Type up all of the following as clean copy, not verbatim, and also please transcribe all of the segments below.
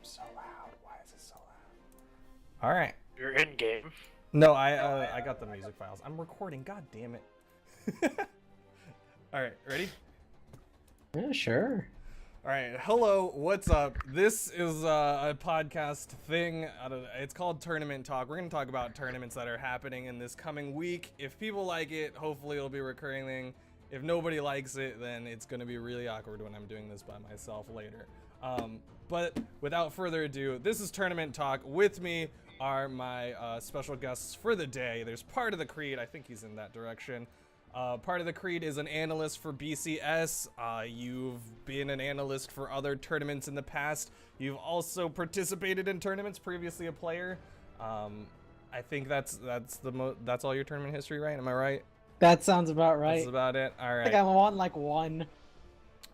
so loud. Why is it so loud? All right. You're in game. No, I got the music files. I'm recording. God damn it. All right, ready? Yeah, sure. All right. Hello. What's up? This is a podcast thing. It's called Tournament Talk. We're gonna talk about tournaments that are happening in this coming week. If people like it, hopefully it'll be a recurring thing. If nobody likes it, then it's gonna be really awkward when I'm doing this by myself later. But without further ado, this is Tournament Talk. With me are my special guests for the day. There's Part of the Creed. I think he's in that direction. Part of the Creed is an analyst for BCS. You've been an analyst for other tournaments in the past. You've also participated in tournaments, previously a player. I think that's all your tournament history, right? Am I right? That sounds about right. That's about it. All right. I think I'm on like one.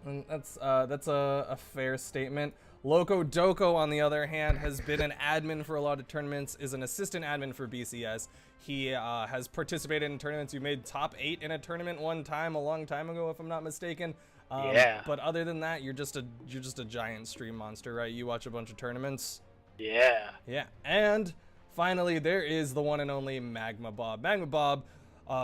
And that's a fair statement. Loco Doco, on the other hand, has been an admin for a lot of tournaments, is an assistant admin for BCS. He has participated in tournaments. You made top 8 in a tournament one time, a long time ago, if I'm not mistaken. Yeah. But other than that, you're just a giant stream monster, right? You watch a bunch of tournaments. Yeah. Yeah. And finally, there is the one and only Magma Bob. Magma Bob,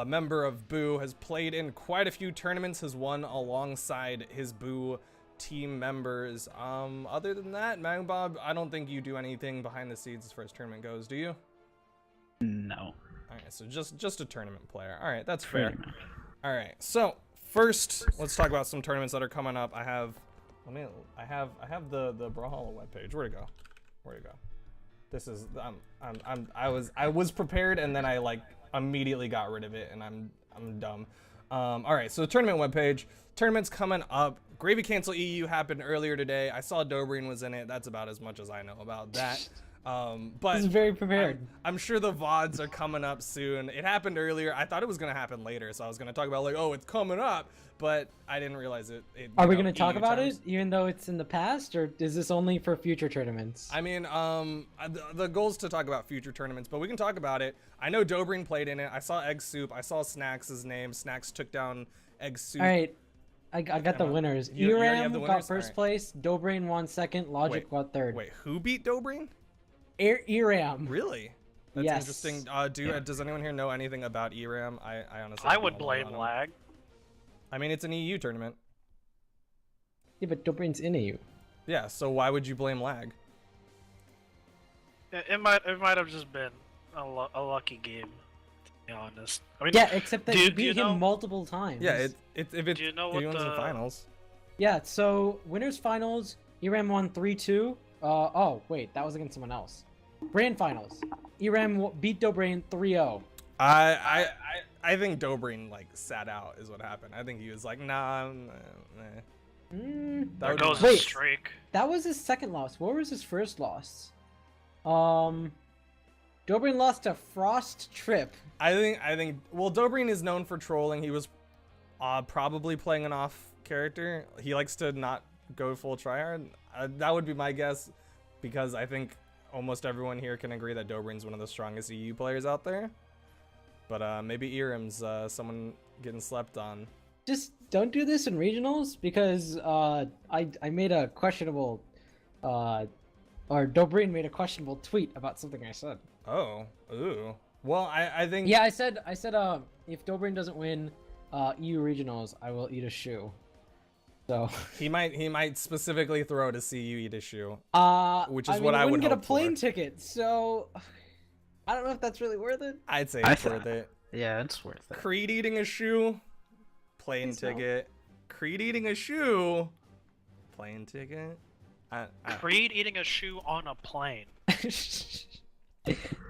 member of Boo, has played in quite a few tournaments, has won alongside his Boo team members. Other than that, Magma Bob, I don't think you do anything behind the scenes as far as tournament goes, do you? No. Alright, so just a tournament player. Alright, that's fair. Alright, so first, let's talk about some tournaments that are coming up. I have the Brawlhalla webpage. Where'd it go? Where'd it go? This is I was prepared and then I like immediately got rid of it and I'm dumb. Alright, so the tournament webpage. Tournament's coming up. Gravy Cancel EU happened earlier today. I saw Dobreen was in it. That's about as much as I know about that. But This is very prepared. I'm sure the VODs are coming up soon. It happened earlier. I thought it was going to happen later, so I was going to talk about like, oh, it's coming up, but I didn't realize it. Are we going to talk EU about terms. it even though it's in the past, or is this only for future tournaments? I mean, the goal is to talk about future tournaments, but we can talk about it. I know Dobreen played in it. I saw Egg Soup. I saw Snacks' name. Snacks took down Egg Soup. All right. I got the winners. You already have the Eram got winners? first Alright. place. Dobreen won second. Logic Wait, got third. Wait, who beat Dobreen? Eram. Really? That's Yes. interesting. Does anyone here know anything about ERAM? I honestly I don't would know a lot blame on 'em. lag. I mean, it's an EU tournament. Yeah, but Dobreen's in EU. Yeah, so why would you blame lag? It might have just been a lucky game, to be honest. I mean, Yeah, except that do you you beat know- him multiple times. Yeah, if Do you know if he what wins the the- finals. Yeah, so winners finals, Eram won 3-2. Oh, wait, that was against someone else. Brand finals. Eram beat Dobreen 3-0. I think Dobreen like sat out is what happened. I think he was like, nah. That there would goes be- a Wait. streak. That was his second loss. What was his first loss? Dobreen lost to Frost Trip. I think well, Dobreen is known for trolling. He was probably playing an off character. He likes to not go full tryhard. That would be my guess, because I think almost everyone here can agree that Dobreen's one of the strongest EU players out there. But maybe Eram's someone getting slept on. Just don't do this in regionals, because I made a questionable or Dobreen made a questionable tweet about something I said. Oh, ooh. Well, I think Yeah, I said if Dobreen doesn't win EU regionals, I will eat a shoe. So he might specifically throw to see you eat a shoe. Which is I mean, what I would wouldn't get a hope for. plane ticket, so I don't know if that's really worth it. I'd say I it's worth thought- it. Yeah, it's worth it. Creed eating a shoe, plane Please no. ticket. Creed eating a shoe, plane ticket. Creed eating a shoe on a plane.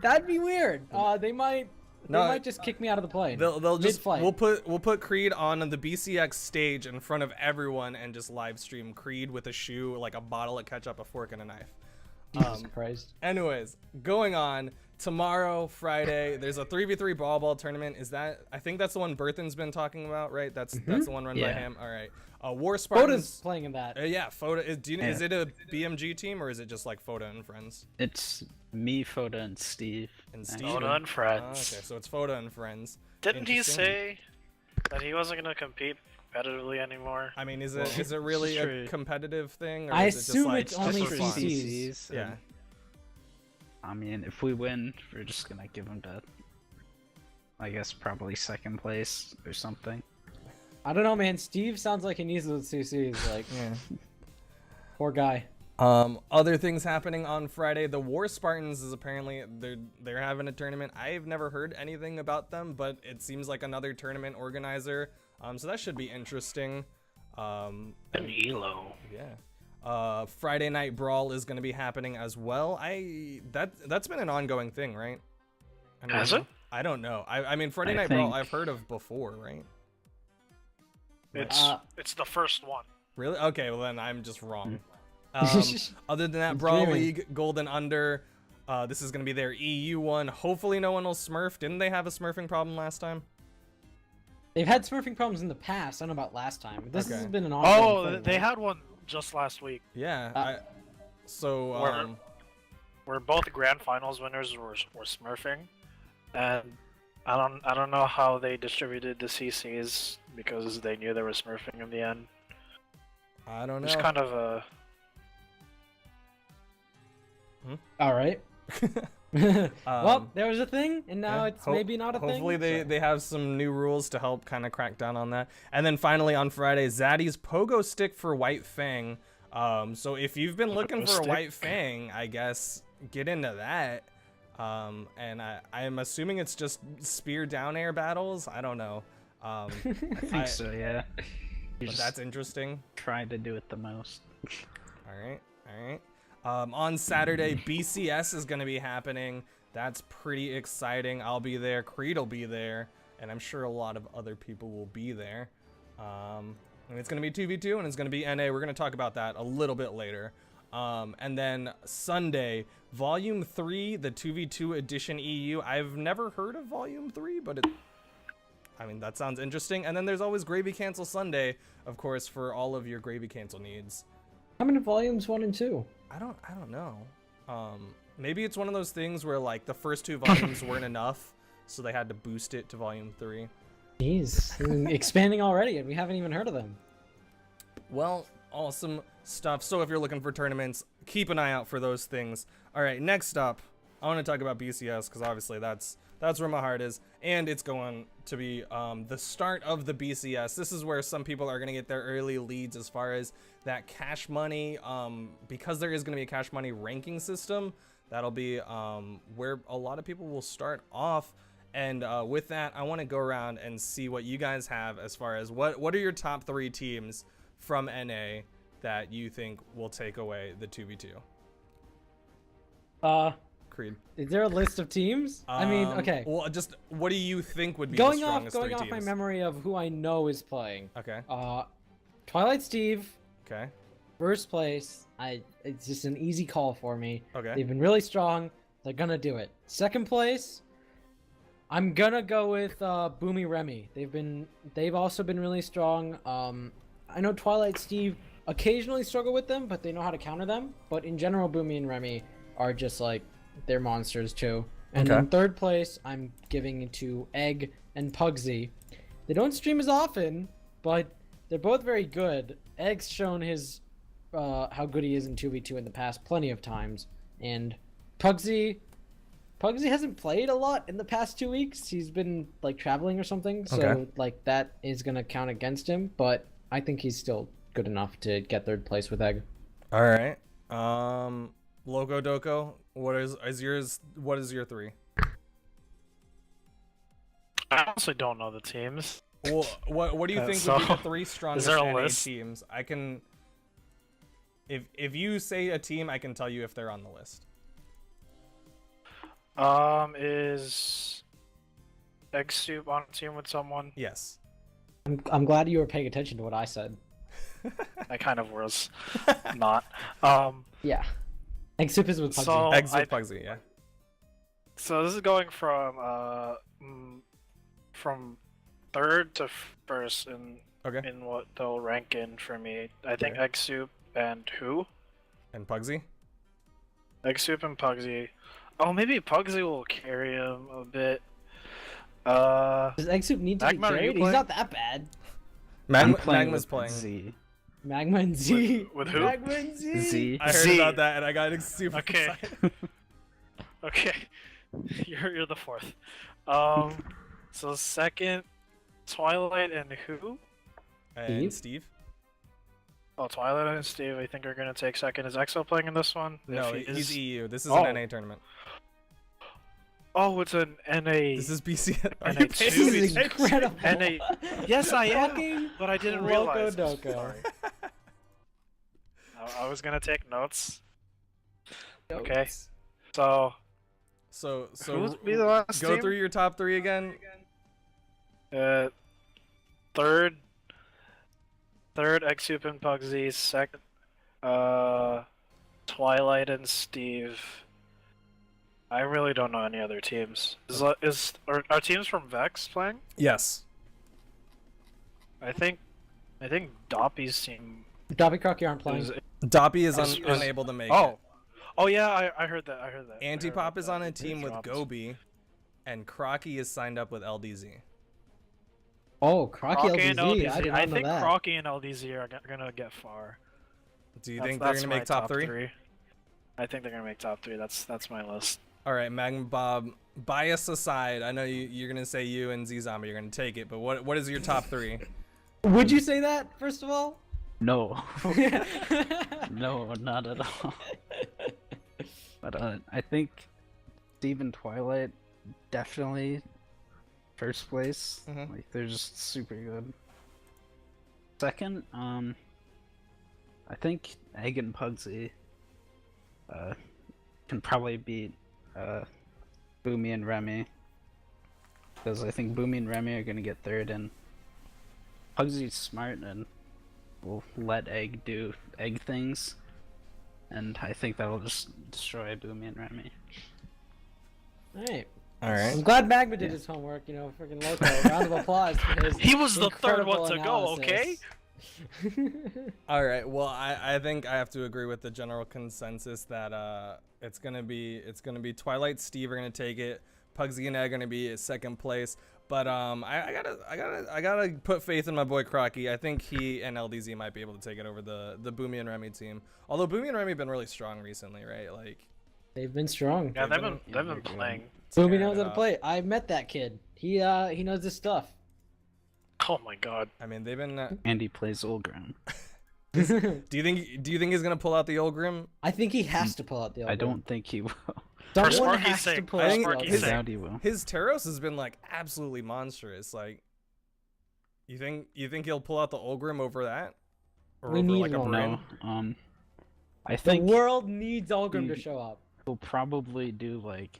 That'd be weird. They might No, just kick me out of the plane. They'll just Mid-flight. we'll put Creed on the BCX stage in front of everyone and just live stream Creed with a shoe, like a bottle of ketchup, a fork, and a knife. Jesus Christ. Anyways, going on. Tomorrow, Friday, there's a 3v3 ball tournament. I think that's the one Berthan's been talking about, right? That's the one run by Yeah. him. All right. War Foda's Spartans. playing in that. Yeah, Foda. Is Yeah. it a BMG team or is it just like Foda and friends? It's me, Foda, and Steve. And actually. Steve. Foda and friends. Okay, so it's Foda and friends. Didn't he Interesting. say that he wasn't gonna compete competitively anymore. I mean, is it really True. a competitive thing, or I is it just assume like it's only just for fun? CCs. Yeah. I mean, if we win, we're just gonna give them to, I guess, probably second place or something. I don't know, man. Steve sounds like he needs those CCs. Like, Yeah. poor guy. Other things happening on Friday. The War Spartans is apparently they're having a tournament. I've never heard anything about them, but it seems like another tournament organizer. So that should be interesting. An Elo. Yeah. Friday Night Brawl is going to be happening as well. That's been an ongoing thing, right? Has it? I don't know. I mean, Friday I Night Brawl think- I've heard of before, right? It's the first one. Really? Okay, well then I'm just wrong. Hmm. Other than that, He's Brawl dreaming. League, Golden Under. This is going to be their EU one. Hopefully no one will smurf. Didn't they have a smurfing problem last time? They've had smurfing problems in the past. I don't know about last time. This Okay. has been an ongoing Oh, thing, they right? had one just last week Yeah. So, Where- where both grand finals winners were smurfing, and I don't know how they distributed the CCs because they knew they were smurfing in the end. I don't know. It's kind of a All right. Well, there was a thing, and now Yeah, it's maybe not a thing. Hopefully so- they have some new rules to help kind of crack down on that. And then finally on Friday, Zaddy's Pogo Stick for White Fang. So if you've been looking for a Stick? White Fang, I guess get into that. And I'm assuming it's just spear down air battles. I don't know. I think so, yeah. You But just that's interesting. try to do it the most. All right, all right. On Saturday, BCS is going to be happening. That's pretty exciting. I'll be there. Creed will be there, and I'm sure a lot of other people will be there. And it's going to be 2v2, and it's going to be NA. We're going to talk about that a little bit later. And then Sunday, Volume 3, the 2v2 edition EU. I've never heard of Volume 3, but I mean, that sounds interesting. And then there's always Gravy Cancel Sunday, of course, for all of your Gravy Cancel needs. How many volumes 1 and 2? I don't know. Maybe it's one of those things where like the first 2 volumes weren't enough, so they had to boost it to volume 3. Jeez, I mean, expanding already, and we haven't even heard of them. Well, awesome stuff. So if you're looking for tournaments, keep an eye out for those things. All right, next up, I want to talk about BCS because obviously that's where my heart is, and it's going to be the start of the BCS. This is where some people are going to get their early leads as far as that cash money, because there is going to be a cash money ranking system. That'll be where a lot of people will start off. And with that, I want to go around and see what you guys have as far as what are your top 3 teams from NA that you think will take away the 2v2. Creed. Is there a list of teams? I mean, okay. Well, just what do you think would be Going the off, strongest going 3 off teams? my memory of who I know is playing. Okay. Twilight Steve, Okay. first place. It's just an easy call for me. Okay. They've been really strong. They're gonna do it. Second place, I'm gonna go with Boomy Remy. They've also been really strong. I know Twilight Steve occasionally struggle with them, but they know how to counter them. But in general, Boomy and Remy are just like they're monsters too. And Okay. in third place, I'm giving it to Egg and Pugsy. They don't stream as often, but they're both very good. Egg's shown his how good he is in 2v2 in the past plenty of times, and Pugsy hasn't played a lot in the past 2 weeks. He's been like traveling or something, so Okay. like that is gonna count against him. But I think he's still good enough to get third place with Egg. All right. Loco Doco, what is yours? What is your 3? I honestly don't know the teams. Well, what do you think would be the 3 strongest there a NA list? teams? I can. If you say a team, I can tell you if they're on the list. Is Egg Soup on a team with someone? Yes. I'm glad you were paying attention to what I said. I kind of was not. Yeah, Egg Soup is with Pugsy. So- Eggs with I- Pugsy, yeah. So this is going from third to first Okay. in what they'll rank in for me. I think Okay. Egg Soup and who? And Pugsy? Egg Soup and Pugsy. Oh, maybe Pugsy will carry him a bit. Does Egg Soup need to be Magmar, are you carried? He's playing? not that bad. I'm playing Magma's with playing. Z. Magma and Z. With who? Magma and Z. Z. I heard Z. about that and I got super Okay. excited. Okay, you're the fourth. So second, Twilight and who? And Steve? Oh, Twilight and Steve, I think are gonna take second. Is EXO playing in this one? No, If he he's is- EU. This is Oh. an NA tournament. Oh, it's an NA. This is BC. Are NA you two. This paying is attention? incredible. NA. Yes, I am. Fucking But I didn't Loco realize. Doco. Sorry. I was gonna take notes. Okay. Notes. So So who would be the last go team? through your top 3 again. Third, Exup and Pugsy. Second, Twilight and Steve. I really don't know any other teams. Are teams from Vex playing? Yes. I think Doppy's team Dobby Crocky aren't playing. is. Doppy is Is- unable to make it. Oh yeah, I heard that. I heard that. Antipop is on a team with dropped. Gobi, and Crocky is signed up with LDZ. Oh, Crocky Crocky and LBZ. LDZ. I did I not know think that. Crocky and LDZ are gonna get far. Do you That's- think they're that's gonna make my top 3? I think they're gonna make top 3. That's my list. All right, Magma Bob. Bias aside, I know you're gonna say you and Z Zombie. You're gonna take it, but what is your top 3? Would you say that first of all? No. No, not at all. But I think Steve and Twilight definitely first place. Mhm. Like they're just super good. Second, I think Egg and Pugsy can probably beat Boomy and Remy. Because I think Boomy and Remy are gonna get third, and Pugsy's smart and will let Egg do egg things. And I think that'll just destroy Boomy and Remy. Alright. All I'm right. glad Magma did his homework, you know, freaking Loco. Round of applause for his He was the third incredible one to go, okay? analysis. All right. Well, I think I have to agree with the general consensus that it's gonna be Twilight, Steve are gonna take it. Pugsy and Egg are gonna be at second place. But I gotta put faith in my boy Crocky. I think he and LDZ might be able to take it over the Boomy and Remy team. Although Boomy and Remy have been really strong recently, right? Like They've been strong. Yeah, They've they've been- been they're playing. Boomy tearing knows it how to up. play. I met that kid. He knows his stuff. Oh my god. I mean, they've been. Andy plays Ulgrim. Do you think he's gonna pull out the Olgrim? I think he has to pull out the. I Elbow. don't think he will. Someone Sparky's has to sake. pull I out think the. Sparky's his- I sake. doubt he will. His Taros has been like absolutely monstrous. Like, you think he'll pull out the Olgrim over that? Or We over need like a one. Bryn? No. I The think world needs Ulgrim to he- show up. he'll probably do like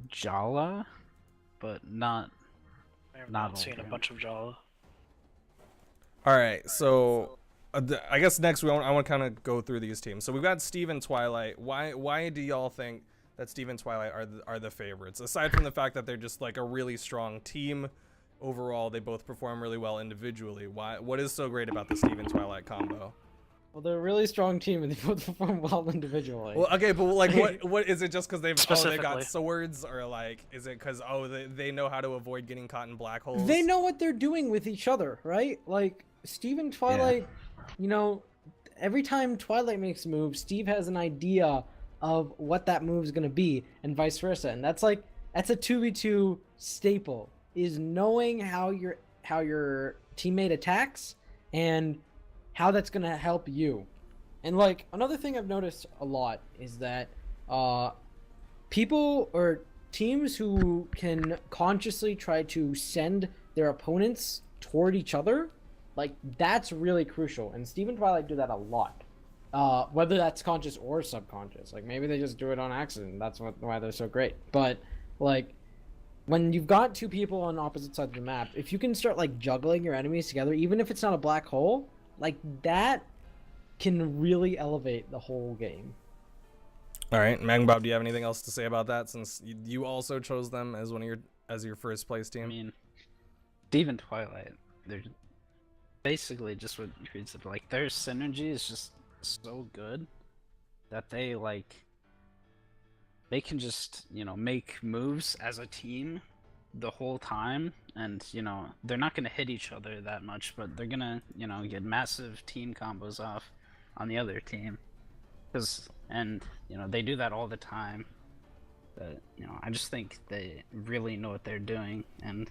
Jala, but not. I have Not not seen a Ulgrim. bunch of Jala. All right, so I guess next I want to kind of go through these teams. So we've got Steve and Twilight. Why do y'all think that Steve and Twilight are the favorites? Aside from the fact that they're just like a really strong team overall, they both perform really well individually. What is so great about the Steve and Twilight combo? Well, they're a really strong team and they both perform well individually. Well, okay, but like, what is it? Just because they've got Specifically. swords, or like, is it because they know how to avoid getting caught in black holes? They know what they're doing with each other, right? Like Steve and Twilight, you know, every time Twilight makes a move, Steve has an idea of what that move is gonna be, and vice versa. And that's a 2v2 staple, is knowing how your teammate attacks and how that's gonna help you. And like another thing I've noticed a lot is that people or teams who can consciously try to send their opponents toward each other, like that's really crucial. And Steve and Twilight do that a lot. Whether that's conscious or subconscious. Like maybe they just do it on accident. That's why they're so great. But like when you've got two people on opposite sides of the map, if you can start like juggling your enemies together, even if it's not a black hole, like that can really elevate the whole game. All right, Magbob, do you have anything else to say about that? Since you also chose them as your first place I team. mean, Steve and Twilight, they're basically just what Creed said. Like their synergy is just so good that they can just make moves as a team the whole time, and they're not gonna hit each other that much, but they're gonna get massive team combos off on the other team, they do that all the time. But I just think they really know what they're doing, and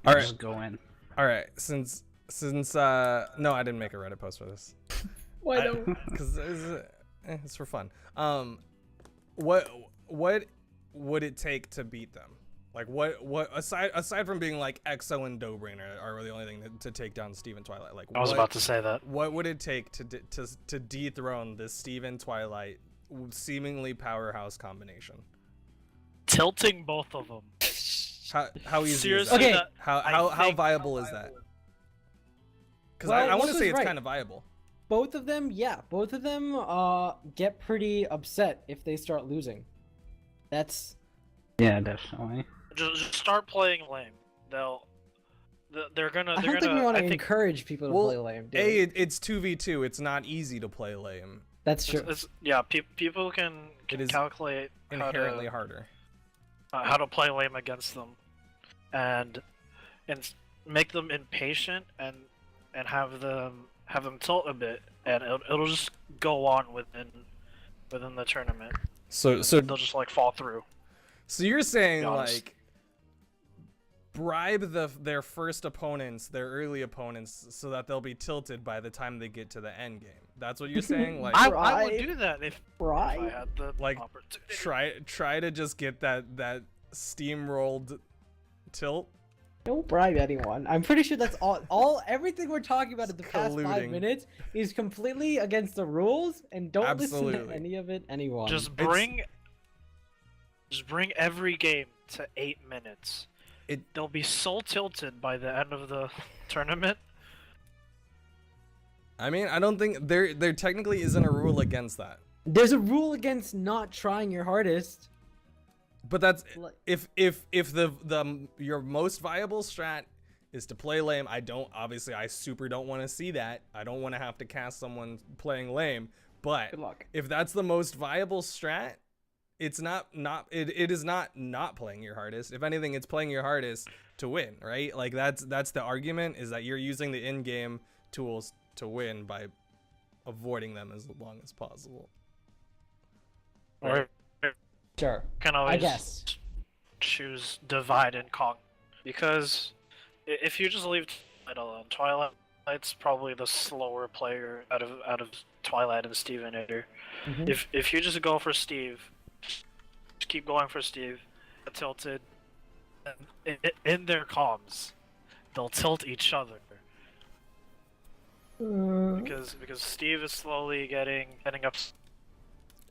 All right. just go in. All right, since no, I didn't make a Reddit post for this. Why don't? Because it's for fun. What would it take to beat them? Like what aside from being like Exo and Dobrin are the only thing to take down Steve and Twilight? Like I was about to say that. What would it take to dethrone this Steve and Twilight seemingly powerhouse combination? Tilting both of them. How easy Seriously, is that? Okay. How viable is that? Because Well, I want to Luca's say it's right. kind of viable. Both of them, yeah. Both of them get pretty upset if they start losing. That's Yeah, definitely. Just start playing lame. They're gonna. I don't think we want to encourage people to Well, play lame. Do we? It's 2v2. It's not easy to play lame. That's true. People can It is calculate Inherently harder. how to play lame against them, and make them impatient and have them tilt a bit, and it'll just go on within the tournament. So They'll just like fall through. So you're saying Be honest. like bribe their first opponents, their early opponents, so that they'll be tilted by the time they get to the end game. That's what you're saying. Like I would Right. do that if I Right. had the Like, opportunity. try to just get that steamrolled tilt. Don't bribe anyone. I'm pretty sure that's all everything we're talking about in the past 5 Colluding. minutes is completely against the rules, and don't listen Absolutely. to any of it, anyone. Just bring every game to 8 minutes. They'll be so tilted by the end of the tournament. I mean, I don't think there technically isn't a rule against that. There's a rule against not trying your hardest. But that's Like- if the your most viable strat is to play lame. I super don't want to see that. I don't want to have to cast someone playing lame. But Good luck. if that's the most viable strat, it's it is not playing your hardest. If anything, it's playing your hardest to win, right? Like that's the argument, is that you're using the in-game tools to win by avoiding them as long as possible. Or Sure. can I always guess. choose divide and conquer, because if you just leave Twilight alone, Twilight's probably the slower player out of Twilight and Stevenator. Mhm. If you just go for Steve, just keep going for Steve, get tilted, and in their comms, they'll tilt each other because Steve is slowly getting upset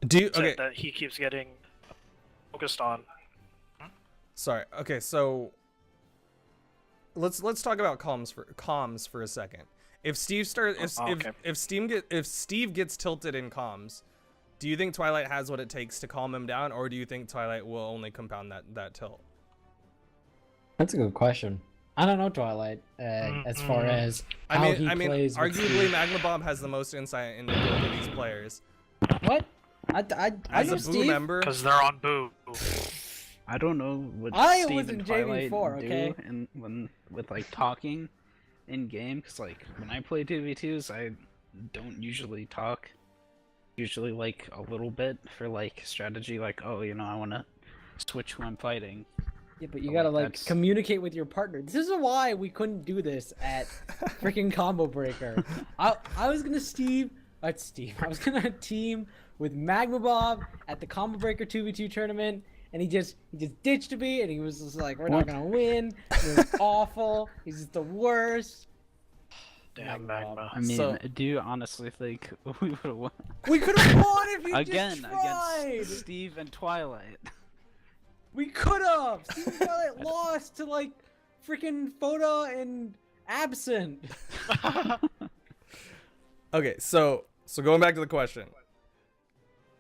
that he keeps getting focused on. Sorry. Okay, so let's talk about comms for a second. If Steve Okay. if Steve gets tilted in comms, do you think Twilight has what it takes to calm him down, or do you think Twilight will only compound that tilt? That's a good question. I don't know Twilight as far as how he I mean, plays. with arguably Steve. Magma Bob has the most insight into both of these players. What? I As know a Boo Steve. member, Because they're on Boo. I don't know what I Steve was and in Twilight JV4, do okay? with like talking in game, because like when I play 2v2s, I don't usually talk. Usually like a little bit for like strategy, like I want to switch who I'm fighting. Yeah, but you But, gotta like, like that's- communicate with your partner. This is why we couldn't do this at freaking Combo Breaker. I was gonna I was gonna team with Magma Bob at the Combo Breaker 2v2 tournament, and he just ditched me, and he was just like, "We're not What? gonna win. It was awful. He's just the worst." Damn Magma. Magma. I mean, So- do you honestly think we would have won We could have won if you again just tried. against Steve and Twilight? We could have. Steve Twilight lost to like freaking Foda and Absent. okay, so going back to the question.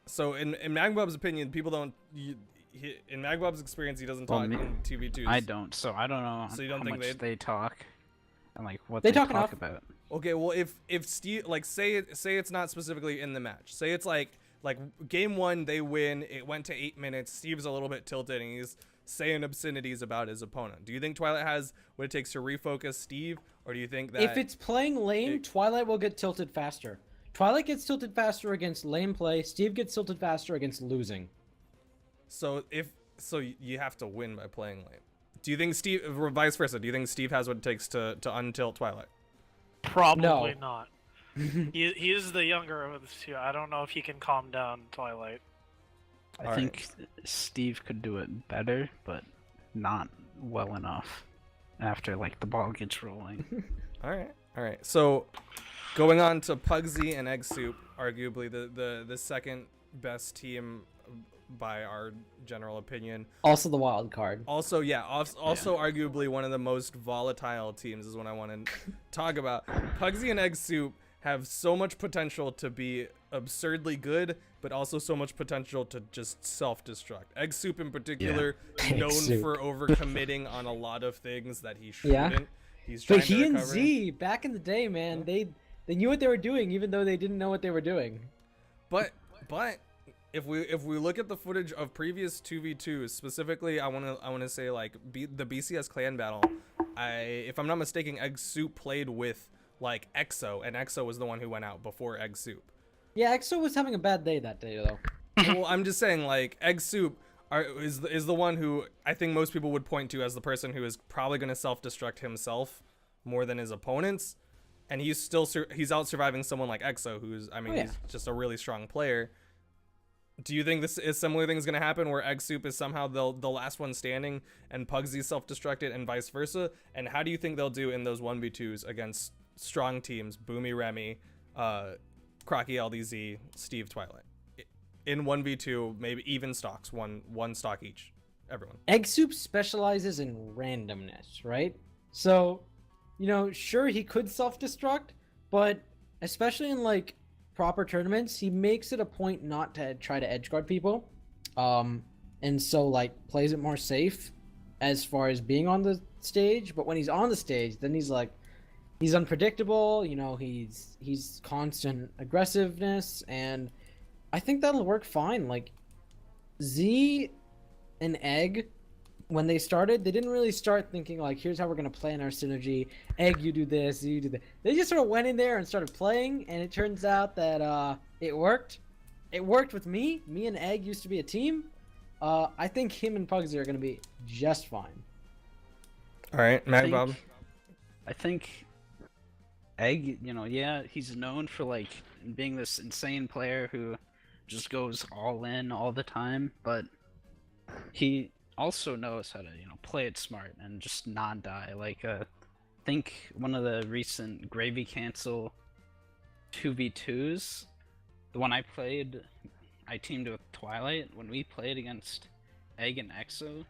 So in Magbob's opinion, people don't. In Magbob's experience, he doesn't Well, talk me- in 2v2s. I don't, so I don't know So you don't how think much they'd- they talk and like what They they talk talk enough. about. Okay, well if Steve, like, say it's not specifically in the match. Say it's like game 1 they win. It went to 8 minutes. Steve's a little bit tilted and he's saying obscenities about his opponent. Do you think Twilight has what it takes to refocus Steve, or do you think that If it's playing lame, Twilight will get tilted faster. Twilight gets tilted faster against lame play. Steve gets tilted faster against losing. so you have to win by playing lame? Do you think Steve, or vice versa? Do you think Steve has what it takes to untilt Twilight? Probably No. not. He is the younger of the two. I don't know if he can calm down Twilight. I think Steve could do it better, but not well enough after like the ball gets rolling. All right. So, going on to Pugsy and Egg Soup, arguably the second best team by our general opinion. Also the wild card. Also, arguably one of the most volatile teams is what I want to talk about. Pugsy and Egg Soup have so much potential to be absurdly good, but also so much potential to just self-destruct. Egg Soup in particular, Egg known Soup. for overcommitting on a lot of things that he shouldn't. Yeah. He's trying But he to and recover. Z, back in the day, man, they knew what they were doing, even though they didn't know what they were doing. But if we look at the footage of previous 2v2s, specifically, I want to say like the BCS clan battle. If I'm not mistaken, Egg Soup played with like EXO, and EXO was the one who went out before Egg Soup. Yeah, EXO was having a bad day that day, though. Well, I'm just saying, like, Egg Soup is the one who I think most people would point to as the person who is probably going to self-destruct himself more than his opponents, and he's out surviving someone like EXO, who's he's just a really strong player. Do you think this is similar thing is going to happen where Egg Soup is somehow the last one standing and Pugsy self-destructed and vice versa? And how do you think they'll do in those 1v2s against strong teams, Boomy Remy, Crocky LDZ, Steve Twilight? In 1v2, maybe even stocks, one stock each, everyone. Egg Soup specializes in randomness, right? So, sure, he could self-destruct, but especially in like proper tournaments, he makes it a point not to try to edgeguard people, and so like plays it more safe as far as being on the stage. But when he's on the stage, then he's unpredictable. He's constant aggressiveness, and I think that'll work fine. Like Z and Egg, when they started, they didn't really start thinking like, here's how we're gonna plan our synergy. Egg, you do this, you do that. They just sort of went in there and started playing, and it turns out that it worked. It worked with me. Me and Egg used to be a team. I think him and Pugsy are gonna be just fine. All right, Matt, Bob. I think Egg, he's known for like being this insane player who just goes all in all the time, but he also knows how to, play it smart and just not die. Like, I think one of the recent Gravy Cancel 2v2s, the one I played, I teamed with Twilight. When we played against Egg and EXO,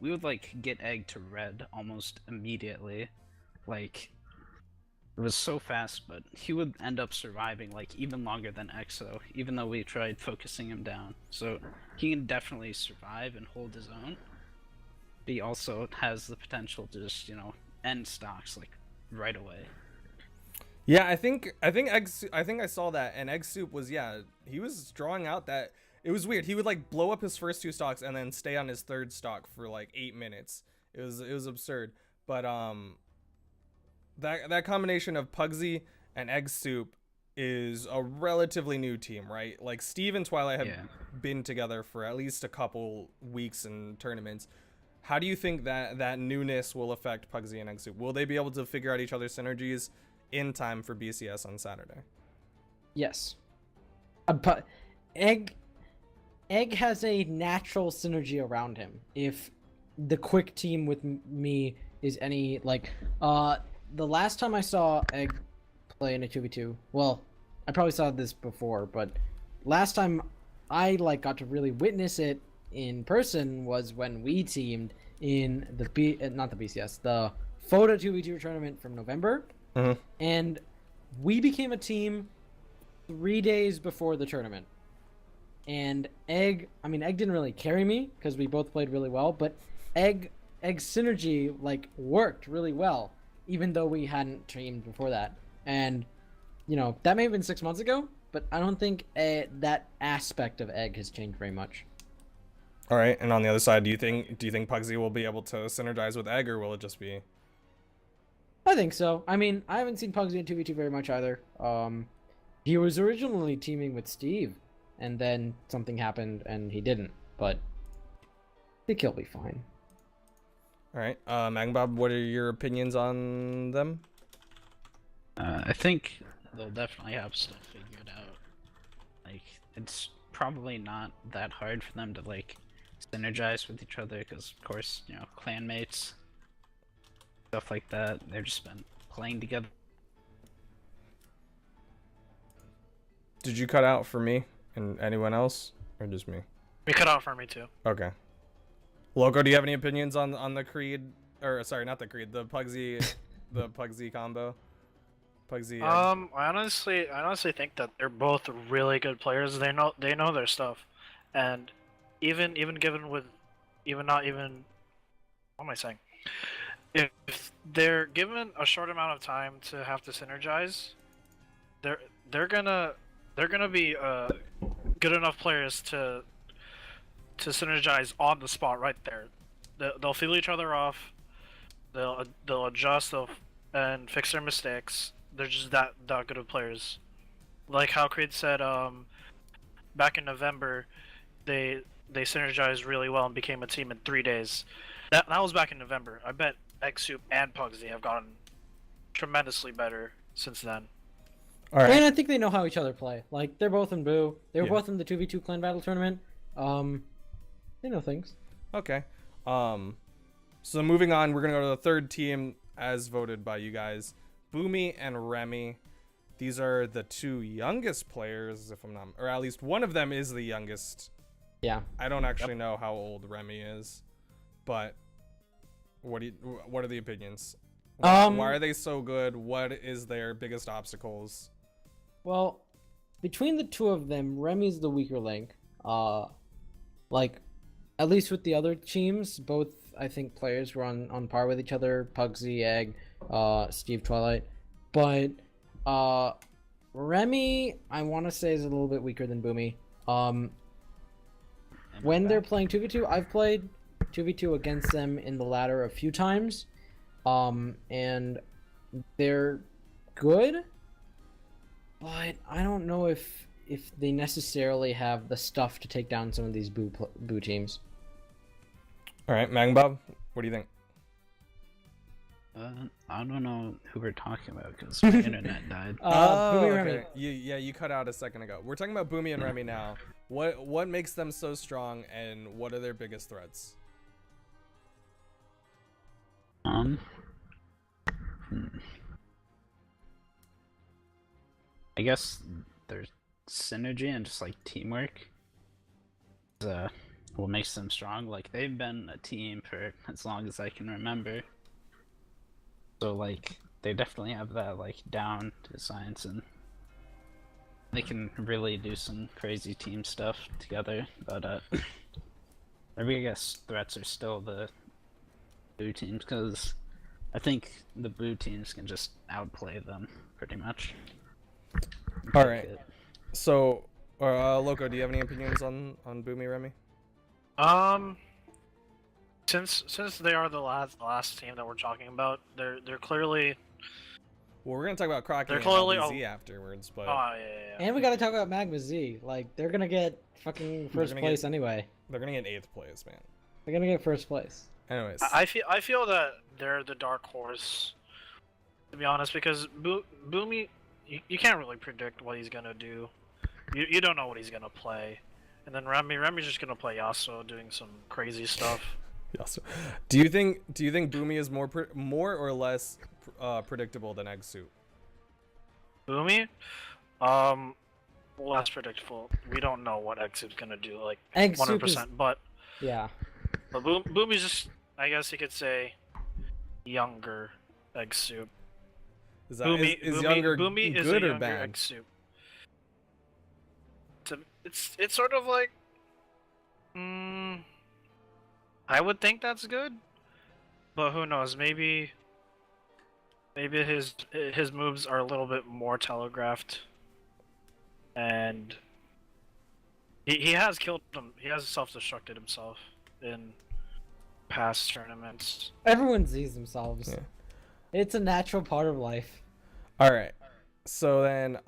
we would like get Egg to red almost immediately. Like, it was so fast, but he would end up surviving like even longer than EXO, even though we tried focusing him down. So he can definitely survive and hold his own. But he also has the potential to just, end stocks like right away. Yeah, I think I saw that, and Egg Soup was he was drawing out that it was weird. He would like blow up his first two stocks and then stay on his third stock for like 8 minutes. It was absurd. But that combination of Pugsy and Egg Soup is a relatively new team, right? Like Steve and Twilight have been together for at least a couple weeks in tournaments. How do you think that newness will affect Pugsy and Egg Soup? Will they be able to figure out each other's synergies in time for BCS on Saturday? Yes. But Egg has a natural synergy around him. If the quick team with me is any like the last time I saw Egg play in a 2v2, well, I probably saw this before, but last time I got to really witness it in person was when we teamed in the the FOTA 2v2 tournament from November. Mhm. And we became a team 3 days before the tournament. And Egg didn't really carry me because we both played really well, but Egg's synergy worked really well, even though we hadn't teamed before that. And that may have been 6 months ago, but I don't think that aspect of Egg has changed very much. All right, and on the other side, do you think Pugsy will be able to synergize with Egg, or will it just be? I think so. I mean, I haven't seen Pugsy in 2v2 very much either. He was originally teaming with Steve, and then something happened and he didn't. But I think he'll be fine. All right, Magbob, what are your opinions on them? I think they'll definitely have stuff figured out. Like, it's probably not that hard for them to like synergize with each other because, of course, you know, clanmates, stuff like that. They've just been playing together. Did you cut out for me and anyone else, or just me? We cut out for me too. Okay. Loco, do you have any opinions on the Creed, or sorry, not the Creed, the Pugsy combo? Pugsy. I honestly think that they're both really good players. They know their stuff, and even given with, even not even, what am I saying? If they're given a short amount of time to have to synergize, they're gonna be good enough players to synergize on the spot right there. They'll feel each other off. They'll adjust. And fix their mistakes. They're just that good of players. Like how Creed said, back in November, they synergized really well and became a team in 3 days. That was back in November. I bet Egg Soup and Pugsy have gotten tremendously better since then. All right. And I think they know how each other play. Like, they're both in Boo. They were Yeah. both in the 2v2 clan battle tournament. They know things. Okay. So moving on, we're gonna go to the third team as voted by you guys. Boomy and Remy. These are the two youngest players, if I'm not, or at least one of them is the youngest. Yeah. I don't actually know how old Remy is, but what are the opinions? Why are they so good? What is their biggest obstacles? Well, between the two of them, Remy's the weaker link. Like, at least with the other teams, both I think players were on par with each other. Pugsy, Egg, Steve, Twilight, but Remy, I want to say, is a little bit weaker than Boomy. When they're playing 2v2, I've played 2v2 against them in the ladder a few times, and they're good, but I don't know if they necessarily have the stuff to take down some of these Boo teams. All right, Magbob, what do you think? I don't know who we're talking about because my internet died. Boomy Remy. okay. You cut out a second ago. We're talking about Boomy and Remy now. What makes them so strong, and what are their biggest threats? Hmm. I guess there's synergy and just like teamwork. What makes them strong. Like they've been a team for as long as I can remember. So like they definitely have that like down to science, and they can really do some crazy team stuff together. But my biggest threats are still the Boo teams because I think the Boo teams can just outplay them pretty much. All right. So, Loco, do you have any opinions on Boomy Remy? Since they are the last team that we're talking about, they're clearly. Well, we're gonna talk about Crocky They're and clearly- LBZ afterwards, but Oh yeah. And we gotta talk about Magma Z. Like, they're gonna get fucking first gonna place get- anyway. they're gonna get 8th place, man. They're gonna get first place. Anyways, I feel that they're the dark horse, to be honest, because Boomy, you can't really predict what he's gonna do. You don't know what he's gonna play, and then Remy's just gonna play Yasuo doing some crazy stuff. yes. Do you think Boomy is more or less predictable than Egg Soup? Boomy, less predictable. We don't know what Exit's gonna do, like Egg Soup 100%. But Yeah. Boomy's just, I guess you could say, younger Egg Soup. Is younger Boomy is a good or younger bad? Egg Soup. It's sort of like, I would think that's good, but who knows? Maybe his moves are a little bit more telegraphed, and He has killed him. He has self-destructed himself in past tournaments. Everyone sees themselves. Yeah. It's a natural part of life. All right. So then,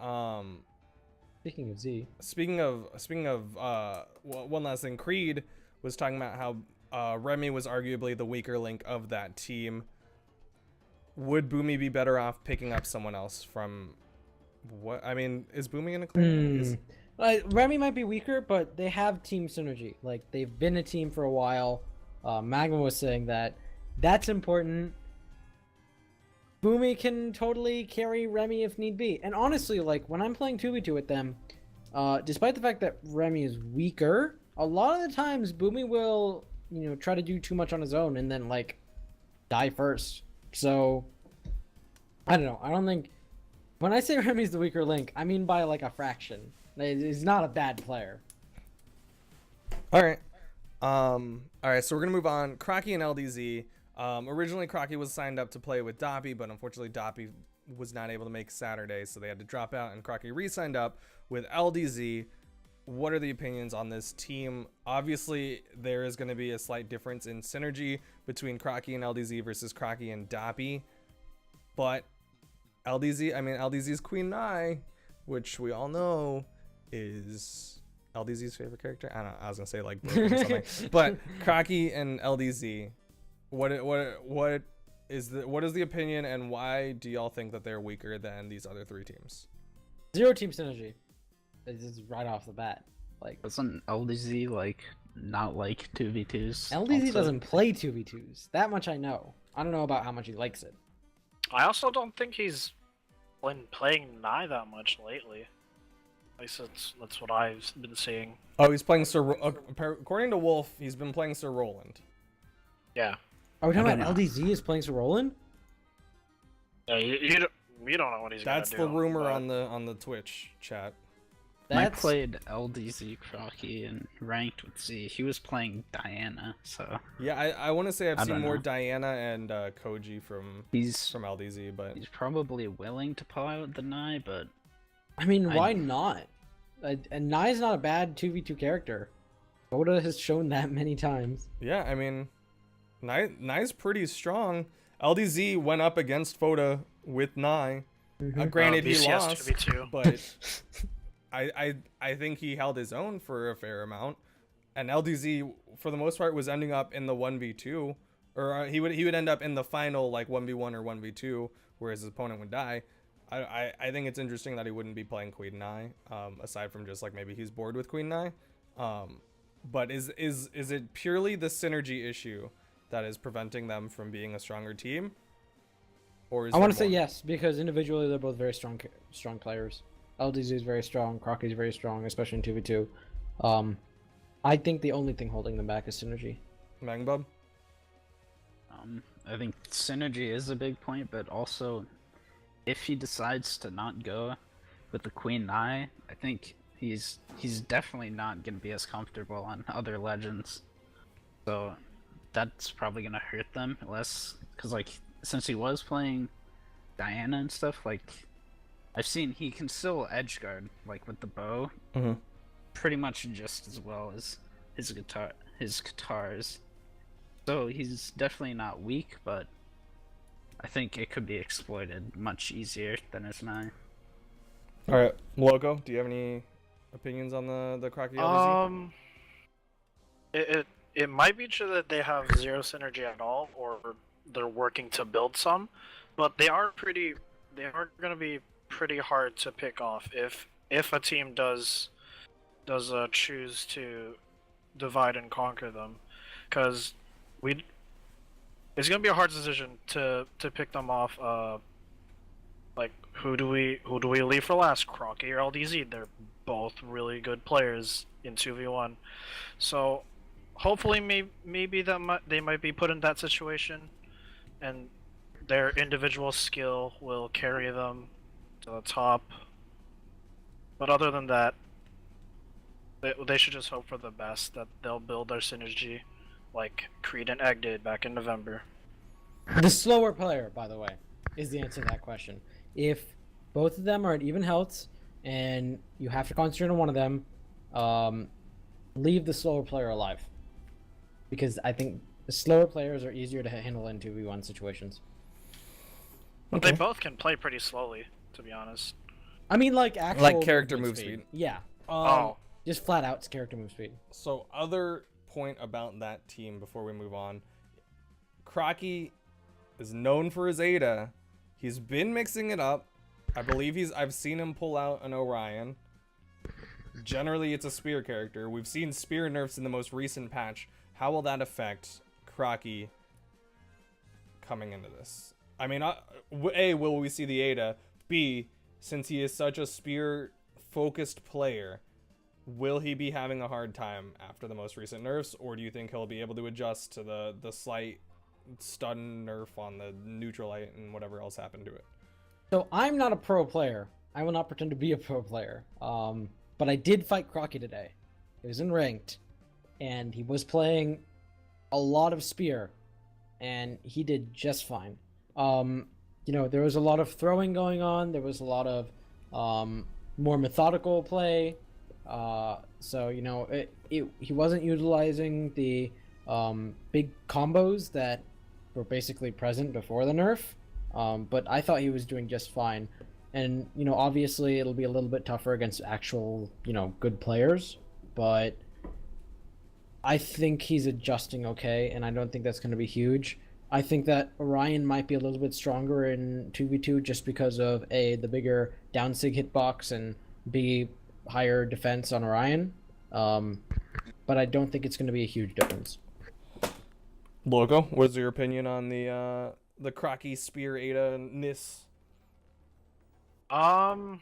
Speaking of Z, speaking of one last thing, Creed was talking about how Remy was arguably the weaker link of that team. Would Boomy be better off picking up someone else from what? I mean, is Boomy gonna clear? Is, Remy might be weaker, but they have team synergy. Like they've been a team for a while. Magma was saying that that's important. Boomy can totally carry Remy if need be. And honestly, like when I'm playing 2v2 with them, despite the fact that Remy is weaker, a lot of the times Boomy will, try to do too much on his own and then like die first. So I don't know. I don't think when I say Remy's the weaker link, I mean by like a fraction. He's not a bad player. all right. All right. So we're gonna move on. Crocky and LDZ. Originally, Crocky was signed up to play with Doppy, but unfortunately, Doppy was not able to make Saturday, so they had to drop out, and Crocky re-signed up with LDZ. What are the opinions on this team? Obviously, there is going to be a slight difference in synergy between Crocky and LDZ versus Crocky and Doppy, but LDZ's Queen Nai, which we all know is LDZ's favorite character. I don't know. I was gonna say like Broken or something, but Crocky and LDZ. What is the opinion, and why do y'all think that they're weaker than these other three teams? Zero team synergy. It's just right off the bat. Like Doesn't LDZ not like 2v2s? LDZ also? doesn't play 2v2s. That much I know. I don't know about how much he likes it. I also don't think he's been playing Nai that much lately. At least that's what I've been seeing. Oh, he's playing Sir. According to Wolf, he's been playing Sir Roland. Yeah. Are we talking I about don't know. LDZ is playing Sir Roland? Yeah, we don't know what he's That's gonna do. the rumor but- on the Twitch chat. I played LDZ Crocky and ranked with Z. He was playing Diana, so Yeah, I want to say I've I seen don't more know. Diana and Koji from he's LDZ, but he's probably willing to pull out the Nai, but I mean, why I- not? And Nai's not a bad 2v2 character. Oda has shown that many times. yeah, I mean, Nai's pretty strong. LDZ went up against Foda with Nai. Granted, he BCS lost, 2v2. but I think he held his own for a fair amount. And LDZ, for the most part, was ending up in the 1v2, or he would end up in the final like 1v1 or 1v2, whereas his opponent would die. I think it's interesting that he wouldn't be playing Queen Nai, aside from just like maybe he's bored with Queen Nai. But is it purely the synergy issue that is preventing them from being a stronger team? Or is I want to there say more? yes, because individually they're both very strong players. LDZ is very strong, Crocky's very strong, especially in 2v2. I think the only thing holding them back is synergy. Mangbub? I think synergy is a big point, but also if he decides to not go with the Queen Nai, I think he's definitely not gonna be as comfortable on other legends. So that's probably gonna hurt them less, because like since he was playing Diana and stuff, like I've seen he can still edgeguard like with the bow Mm-hmm. pretty much just as well as his guitars. So he's definitely not weak, but I think it could be exploited much easier than his Nai. All right, Loco, do you have any opinions on the Crocky LDZ? It might be true that they have zero synergy at all, or they're working to build some, but they are going to be pretty hard to pick off if a team does choose to divide and conquer them, because it's going to be a hard decision to pick them off. Like who do we leave for last, Crocky or LDZ? They're both really good players in 2v1, so hopefully maybe they might be put in that situation, and their individual skill will carry them to the top. But other than that, they should just hope for the best, that they'll build their synergy like Creed and Egg did back in November. The slower player, by the way, is the answer to that question. If both of them are at even healths and you have to concentrate on one of them, leave the slower player alive. Because I think the slower players are easier to handle in 2v1 situations. But Okay. they both can play pretty slowly, to be honest. I mean, like actual character movement move speed. Yeah, Oh. just flat out character move speed. So other point about that team before we move on, Crocky is known for his Ada. He's been mixing it up. I believe I've seen him pull out an Orion. Generally, it's a spear character. We've seen spear nerfs in the most recent patch. How will that affect Crocky coming into this? I mean, A, will we see the Ada? B, since he is such a spear-focused player, will he be having a hard time after the most recent nerfs, or do you think he'll be able to adjust to the slight stun nerf on the neutralite and whatever else happened to it? So I'm not a pro player. I will not pretend to be a pro player. But I did fight Crocky today. It was in ranked, and he was playing a lot of spear, and he did just fine. You know, there was a lot of throwing going on. There was a lot of more methodical play. So you know, he wasn't utilizing the big combos that were basically present before the nerf. But I thought he was doing just fine. And, you know, obviously it'll be a little bit tougher against actual, you know, good players. But I think he's adjusting okay, and I don't think that's going to be huge. I think that Orion might be a little bit stronger in 2v2 just because of, A, the bigger down sig hitbox, and B, higher defense on Orion. But I don't think it's going to be a huge difference. Loco, what's your opinion on the Crocky spear Ada-ness? From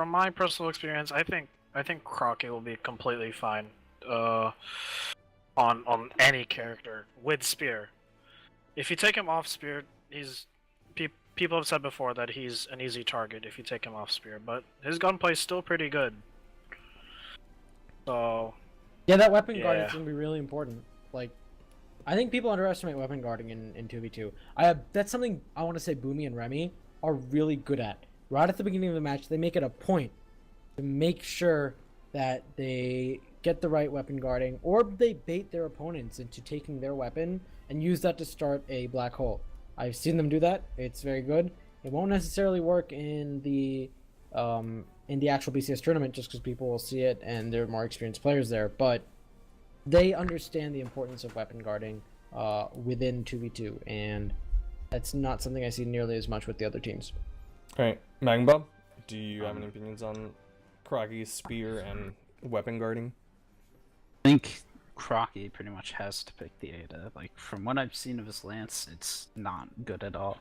my personal experience, I think Crocky will be completely fine. On any character with spear. If you take him off spear, people have said before that he's an easy target if you take him off spear, but his gunplay is still pretty good. So Yeah, that weapon guard Yeah. is going to be really important. Like, I think people underestimate weapon guarding in 2v2. That's something I want to say Boomy and Remy are really good at. Right at the beginning of the match, they make it a point to make sure that they get the right weapon guarding, or they bait their opponents into taking their weapon and use that to start a black hole. I've seen them do that. It's very good. It won't necessarily work in the actual BCS tournament just because people will see it and there are more experienced players there, but they understand the importance of weapon guarding within 2v2, and that's not something I see nearly as much with the other teams. All right, Magnbob, do you have any opinions on Crocky's spear and weapon guarding? I think Crocky pretty much has to pick the Ada. Like, from what I've seen of his lance, it's not good at all.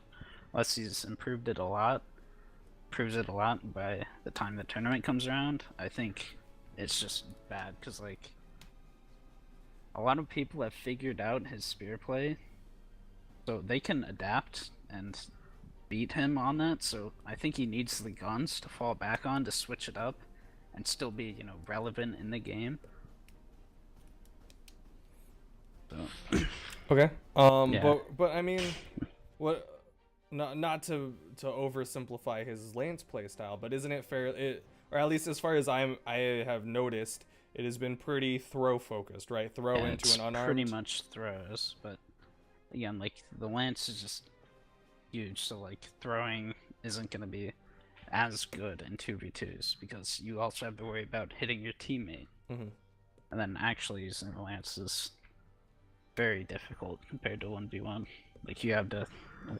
Unless he's improved it a lot, proves it a lot by the time the tournament comes around. I think it's just bad, because, like, a lot of people have figured out his spear play, so they can adapt and beat him on that. So I think he needs the guns to fall back on to switch it up and still be, you know, relevant in the game. So Okay. Yeah. But I mean, what? Not to oversimplify his lance play style, but isn't it fair? Or at least as far as I have noticed, it has been pretty throw focused, right? Throw yeah, into it's an unarmed. pretty much throws, but again, like, the lance is just huge, so like throwing isn't gonna be as good in 2v2s because you also have to worry about hitting your teammate. Mhm. And then actually using the lance is very difficult compared to 1v1. Like, you have to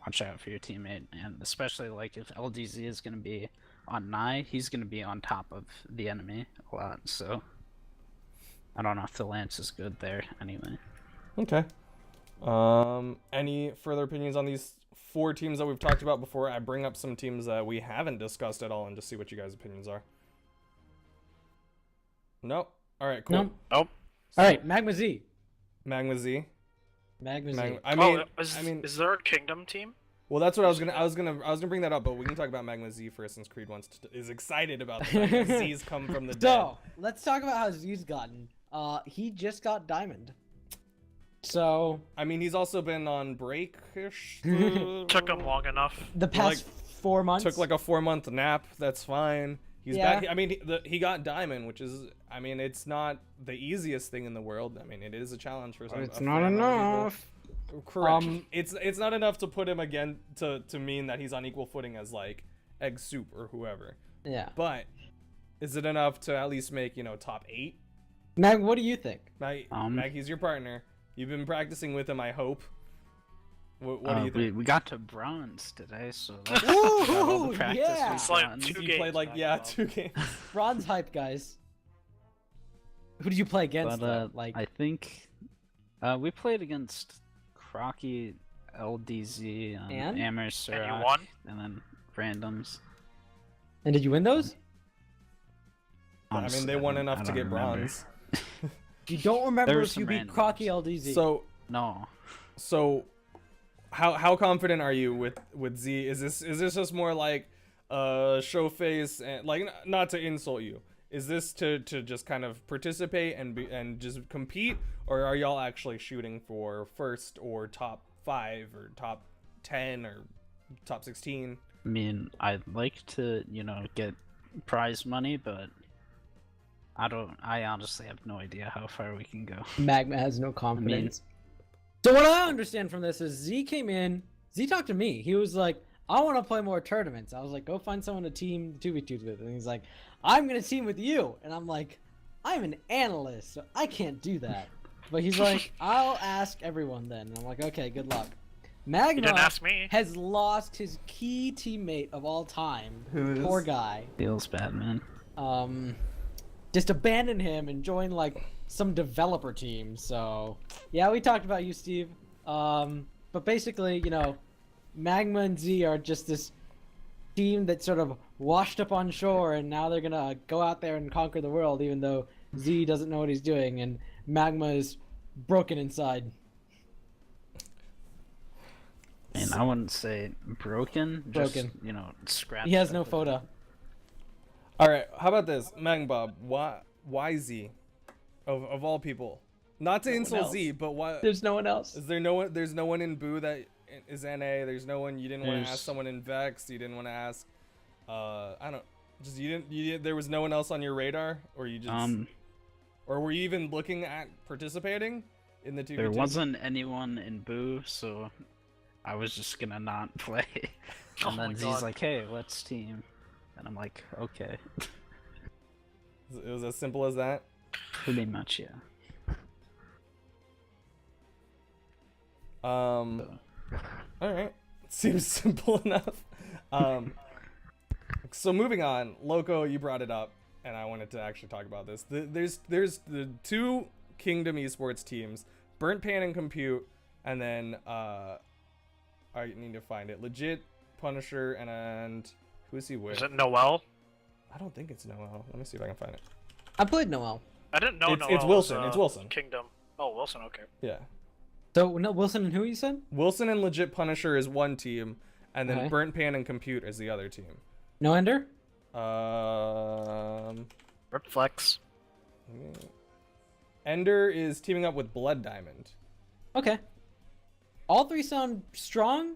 watch out for your teammate, and especially like if LDZ is gonna be on Nye, he's gonna be on top of the enemy a lot, so I don't know if the lance is good there anyway. Okay. Any further opinions on these 4 teams that we've talked about before I bring up some teams that we haven't discussed at all and just see what you guys' opinions are? Nope. All right, cool. No. Nope. All right, Magma Z. Magma Z. Magma Z. I mean, is there a kingdom team? well, that's what I was gonna bring that up, but we can talk about Magma Z first since Creed is excited about the Magma Z's come from the dead. So, let's talk about how Z's gotten. He just got Diamond. So, I mean, he's also been on break-ish. Took him long enough. the past 4 months. Took like a 4-month nap. That's fine. He's Yeah. back. I mean, he got diamond, which is, I mean, it's not the easiest thing in the world. I mean, it is a challenge for some. It's a not fair amount of people. enough. Correct. It's not enough to put him again to mean that he's on equal footing as like Egg Soup or whoever. Yeah. But is it enough to at least make top 8? Mag, what do you think? Mag, he's your partner. You've been practicing with him, I hope. What do you think? We got to bronze today, so that's Ooh, the practice yeah. with It's like bronze. two You games played like back, 2 games. Bronze hype, guys. Who did you play against? But though? Like, I think we played against Crocky, LDZ, And? Amher, And Sirach, you won? and then randoms. and did you win those? I mean, Honestly, they won I enough to don't get remember. bronze. You don't remember There if was you some beat randoms. Crocky LDZ. No. So, how confident are you with Z? Is this just more like show face and like not to insult you? Is this to just kind of participate and just compete, or are y'all actually shooting for first or top 5 or top 10 or top 16? I mean, I'd like to, get prize money, but I honestly have no idea how far we can go. Magma has no confidence. So what I understand from this is Z came in. Z talked to me. He was like, "I want to play more tournaments." I was like, "Go find someone to team 2v2s with." And he's like, "I'm gonna team with you." And I'm like, "I'm an analyst, so I can't do that." But he's like, "I'll ask everyone then." And I'm like, "Okay, good luck." You didn't Magma ask me. has lost his key teammate of all time. Poor guy. Feels bad, man. Just abandon him and join like some developer team. So yeah, we talked about you, Steve. But basically, Magma and Z are just this team that sort of washed up on shore, and now they're gonna go out there and conquer the world, even though Z doesn't know what he's doing, and Magma is broken inside. And I wouldn't say broken. Broken. Just scratched. He has no up a bit. photo. All right, how about this, Magbob? Why Z? Of all people, not to insult else. Z, but why? There's no one else. Is there no one? There's no one in Boo that is NA. There's no one. You didn't want to There's- ask someone in Vex. You didn't want to ask. I don't. Just you didn't. You there was no one else on your radar, or you just. Or were you even looking at participating in the 2v2? There wasn't anyone in Boo, so I was just gonna not play. Oh And my then Z's God. like, "Hey, let's team," and I'm like, "Okay." It was as simple as that. Pretty much, yeah. All right. Seems simple enough. So moving on, Loco, you brought it up, and I wanted to actually talk about this. There's the 2 Kingdom Esports teams, Burnt Pan and Compute, and then I need to find it. Legit, Punisher, and who is he with? Is it Noel? I don't think it's Noel. Let me see if I can find it. I played Noel. I didn't know It's Noel. Wilson, Was, it's Wilson. Kingdom. Oh, Wilson. Okay. Yeah. So no, Wilson and who you said? Wilson and Legit Punisher is one team, and then Okay. Burnt Pan and Compute is the other team. No Ender? Rip Flex. Ender is teaming up with Blood Diamond. Okay. All 3 sound strong,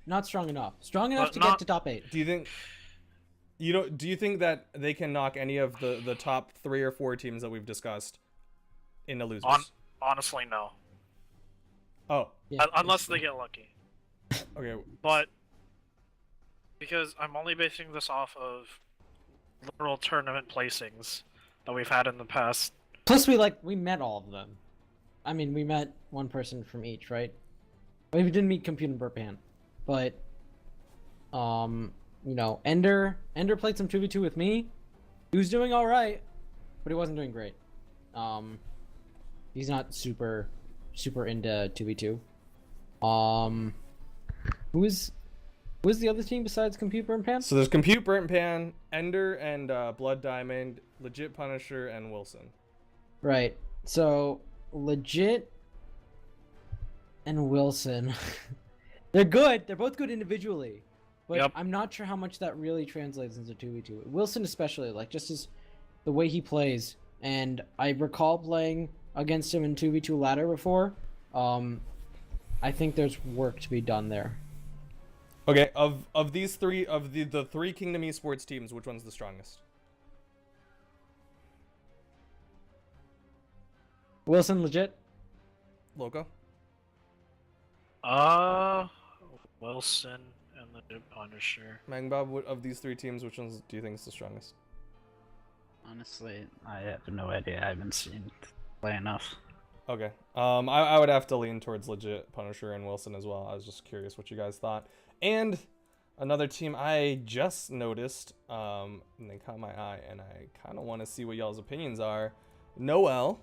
not strong enough. Strong enough But to not- get to top 8. Do you think do you think that they can knock any of the top 3 or 4 teams that we've discussed into losers? Honestly, no. Oh, Yeah. Unless they get lucky. okay. But because I'm only basing this off of literal tournament placings that we've had in the past. Plus, we met all of them. I mean, we met one person from each, right? We didn't meet Compute and Burpan, but Ender played some 2v2 with me. He was doing all right, but he wasn't doing great. He's not super into 2v2. Who's the other team besides Compute Burpan? So there's Compute, Burnt Pan, Ender, and Blood Diamond, Legit Punisher, and Wilson. Right. So Legit and Wilson, they're good. They're both good individually, but Yep. I'm not sure how much that really translates into 2v2. Wilson especially, just as the way he plays, and I recall playing against him in 2v2 ladder before. I think there's work to be done there. Okay, of these 3 of the 3 Kingdom Esports teams, which one's the strongest? Wilson legit. Loco. Wilson and the Punisher. Magbob, of these three teams, which ones do you think is the strongest? Honestly, I have no idea. I haven't seen play enough. Okay. I would have to lean towards legit Punisher and Wilson as well. I was just curious what you guys thought. And another team I just noticed, and they caught my eye, and I kind of want to see what y'all's opinions are. Noel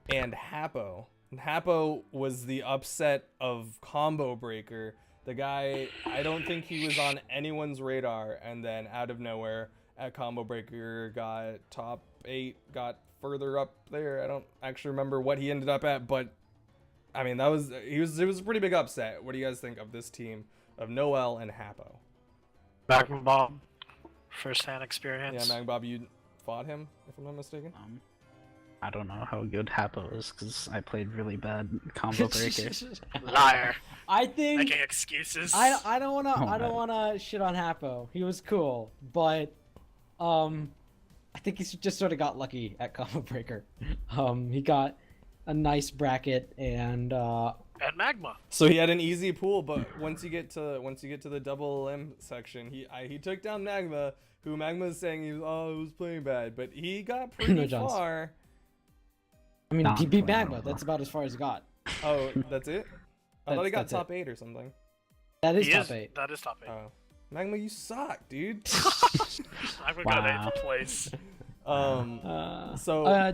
and Hapo. And Hapo was the upset of Combo Breaker. The guy, I don't think he was on anyone's radar, and then out of nowhere at Combo Breaker got top 8, got further up there. I don't actually remember what he ended up at, but I mean it was a pretty big upset. What do you guys think of this team of Noel and Hapo? Magma Bomb. First-hand experience. Yeah, Magbob, you fought him, if I'm not mistaken. I don't know how good Hapo is because I played really bad Combo Breaker. Liar. I think Making excuses. I don't wanna Oh, I don't man. wanna shit on Hapo. He was cool, but I think he just sort of got lucky at Combo Breaker. He got a nice bracket and And Magma. So he had an easy pool, but once you get to the double M section, he took down Magma, who Magma is saying he was playing bad, but he got No pretty chance. far. I mean Nah, he beat I'm playing Magma. Magma. That's about as far as he got. Oh, that's it? I thought he got That's it. top 8 or something. That is He top 8. That is top 8. Oh. Magma, you suck, dude. Magma got Wow. 8th place. So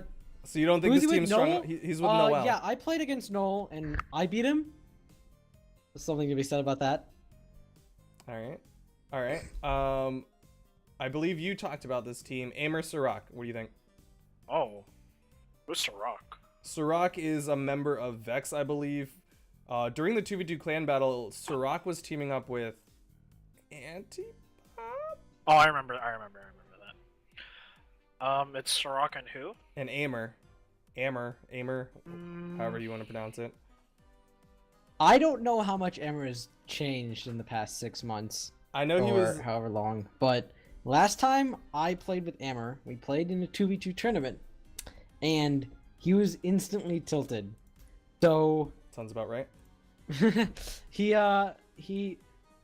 you don't think who's this he team's with, strong? Noel? He's with Noel. Yeah, I played against Noel and I beat him. There's something to be said about that. All right. I believe you talked about this team, Amer Sirach. What do you think? Oh. Who's Rock? Sirach is a member of Vex, I believe. During the 2v2 clan battle, Sirach was teaming up with Antipop Oh, I remember that. It's Sirach and who? and Amer, however you want to pronounce it. I don't know how much Emmer has changed in the past 6 months. I know he or was. however long, but last time I played with Emmer, we played in a 2v2 tournament, and he was instantly tilted. So Sounds about right.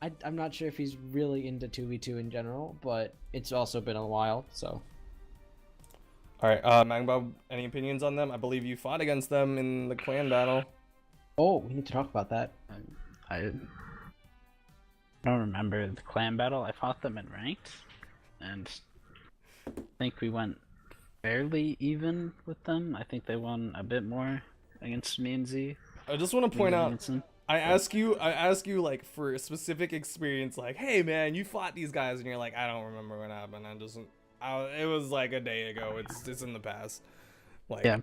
I'm not sure if he's really into 2v2 in general, but it's also been a while, so. All right, Magbob, any opinions on them? I believe you fought against them in the clan battle. Oh, we need to talk about that. I don't remember the clan battle. I fought them in ranked, and I think we went fairly even with them. I think they won a bit more against me and Z. I just want to point out. Vincent. I ask you like for a specific experience, like, hey man, you fought these guys, and you're like, I don't remember what happened. It was like a day ago. It's in the past. Like, Yeah,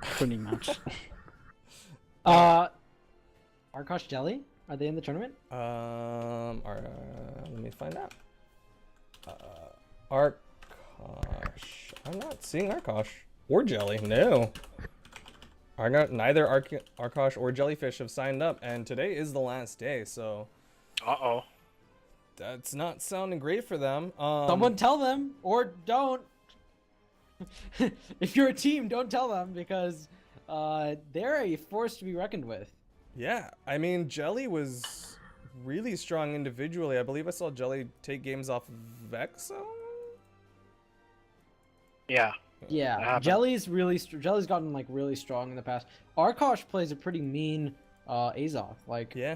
pretty much. Arkosh Jelly? Are they in the tournament? Let me find out. Arkosh. I'm not seeing Arkosh or Jelly. No. Neither Arkosh or Jellyfish have signed up, and today is the last day, so Uh-oh. that's not sounding great for them. Someone tell them, or don't. If you're a team, don't tell them, because they're a force to be reckoned with. Yeah, I mean, Jelly was really strong individually. I believe I saw Jelly take games off Vexo. Yeah. Yeah, happened. Jelly's Jelly's gotten like really strong in the past. Arkosh plays a pretty mean Azoth. Like, Yeah.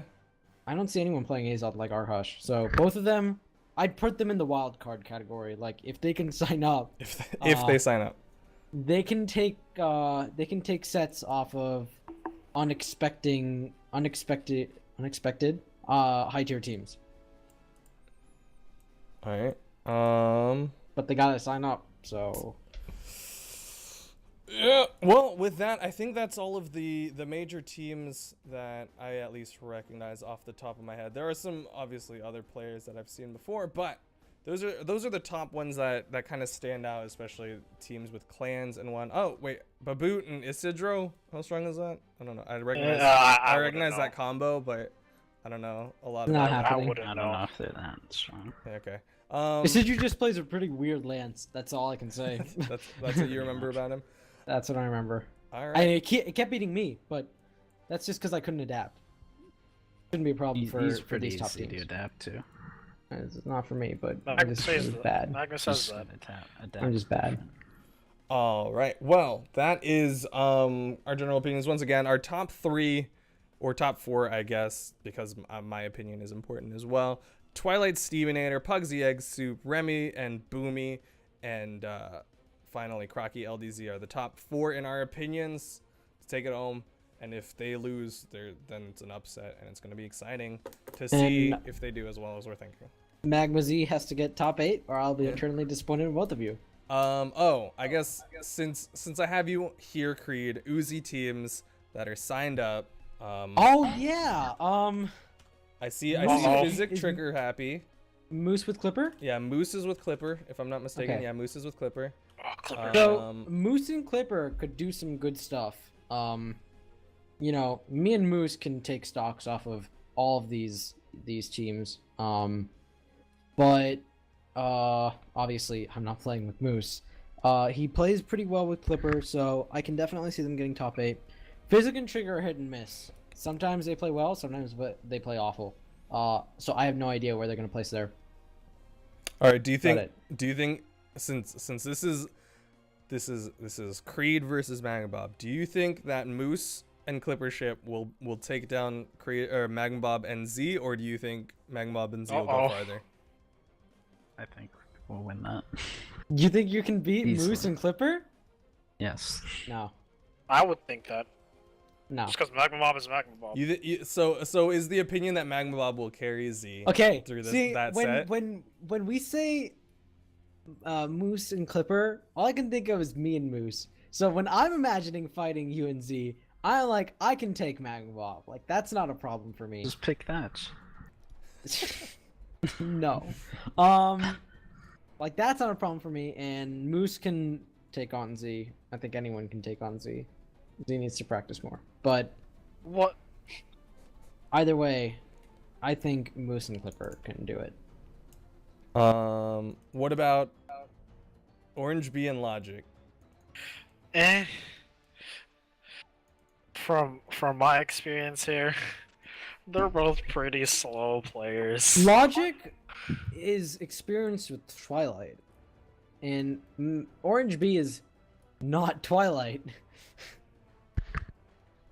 I don't see anyone playing Azoth like Arkosh. So both of them, I'd put them in the wild card category. Like, if they can sign up, If they sign up. they can take sets off of unexpected high tier teams. All right. But they gotta sign up. So Yeah. Well, with that, I think that's all of the major teams that I at least recognize off the top of my head. There are some obviously other players that I've seen before, but those are the top ones that kind of stand out, especially teams with clans and one. Oh wait, Baboot and Isidro. How strong is that? I don't know. I recognize I recognize wouldn't that combo, but I don't know a lot Not about it. happening. I wouldn't I don't know if they're that strong. Okay. Isidro just plays a pretty weird lance. That's all I can say. that's what you remember about him. That's what I remember. All I right. it kept beating me, but that's just because I couldn't adapt. Shouldn't be a problem He's for pretty these top easy to teams. adapt to. It's not for me, but I'm Magnus just, says I'm that. bad. Magnus says Just that. adapt I'm just bad. different. All right. Well, that is our general opinions. Once again, our top 3 or top 4, I guess, because my opinion is important as well. Twilight Stevenator, Pugsy Egg Soup, Remy, and Boomy, and finally Crocky LDZ are the top 4 in our opinions. Let's take it home. And if they lose, then it's an upset, and it's going to be exciting to see And- if they do as well as we're thinking. Magma Z has to get top 8, or I'll be eternally disappointed in both of you. I guess since I have you here, Creed, Uzi teams that are signed up. Oh yeah. I see Uh-oh. Physic Is- Trigger happy. Moose with Clipper. Yeah, Moose is with Clipper, if I'm not mistaken. Okay. Yeah, Moose is with Clipper. Oh, Clipper. So Um, Moose and Clipper could do some good stuff. You know, me and Moose can take stocks off of all of these teams. But obviously I'm not playing with Moose. He plays pretty well with Clipper, so I can definitely see them getting top 8. Physic and Trigger are hit and miss. Sometimes they play well, sometimes they play awful. So I have no idea where they're gonna place there. all right. Do you Got think since this is Creed versus Magmabob, do you think that Moose and Clipper ship will take down Creed or Magmabob and Z, or do you think Magmabob and Z will go Uh-oh. farther? I think we'll win that. You think you can beat Easily. Moose and Clipper? Yes. No. I would think that. No. Just because Magma Mob is Magma Mob. So is the opinion that Magmabob will carry Z? Okay. Through this- See, that when set? when we say Moose and Clipper, all I can think of is me and Moose. So when I'm imagining fighting you and Z, I can take Magmabob. Like that's not a problem for me. Just pick that. No. Like that's not a problem for me, and Moose can take on Z. I think anyone can take on Z. Z needs to practice more. But What? either way, I think Moose and Clipper can do it. What about Orange Bee and Logic? Eh. From my experience here, they're both pretty slow players. Logic is experienced with Twilight, and Orange Bee is not Twilight.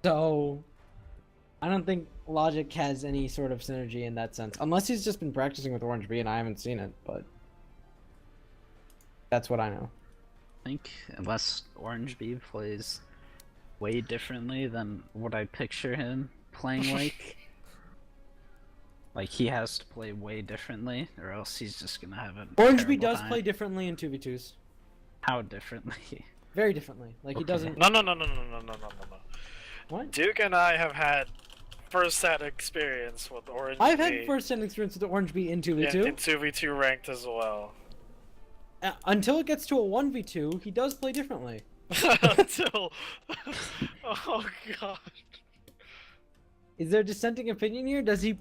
So, I don't think Logic has any sort of synergy in that sense, unless he's just been practicing with Orange Bee and I haven't seen it. But that's what I know. I think unless Orange Bee plays way differently than what I picture him playing like he has to play way differently, or else he's just gonna have an Orange Bee does play differently in 2v2s. How differently? Very differently. Like he Okay. doesn't. No. What? Duke and I have had first-hand experience with Orange I've Bee had first-hand experience with the Orange Bee in 2v2. in 2v2 ranked as well. Until it gets to a 1v2, he does play differently. Until... Oh god. Is there dissenting opinion here? Does he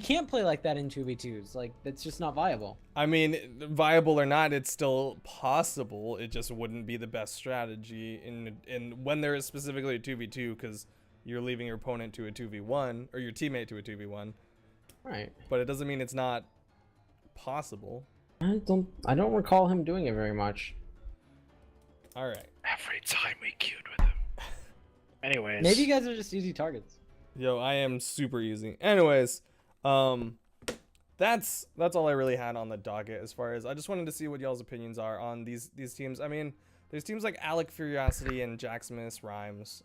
can't play like that in 2v2s. Like that's just not viable. I mean, viable or not, it's still possible. It just wouldn't be the best strategy in when there is specifically a 2v2, because you're leaving your opponent to a 2v1 or your teammate to a 2v1. Right. But it doesn't mean it's not possible. I don't recall him doing it very much. All right. Every time we queued with him. Anyways. Maybe you guys are just easy targets. Yo, I am super easy. Anyways, that's all I really had on the docket. As far as I just wanted to see what y'all's opinions are on these teams. I mean, there's teams like Alec Furiosity and Jacksmith Rhymes.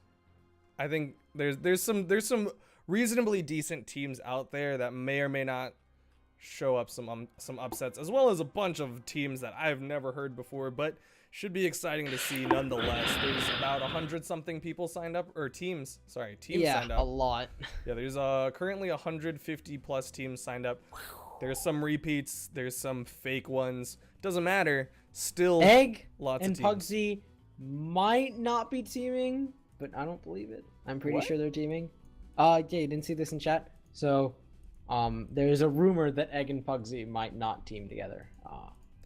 I think there's some reasonably decent teams out there that may or may not show up some upsets, as well as a bunch of teams that I've never heard before, but should be exciting to see nonetheless. There's about 100-something people signed up, or teams Yeah, signed a up. lot. Yeah, there's currently 150 plus teams signed up. There's some repeats, there's some fake ones. Doesn't matter. Still Egg lots and of teams. Pugsy might not be teaming, but I don't believe it. I'm pretty What? sure they're teaming. Yeah, you didn't see this in chat. So, there's a rumor that Egg and Pugsy might not team together.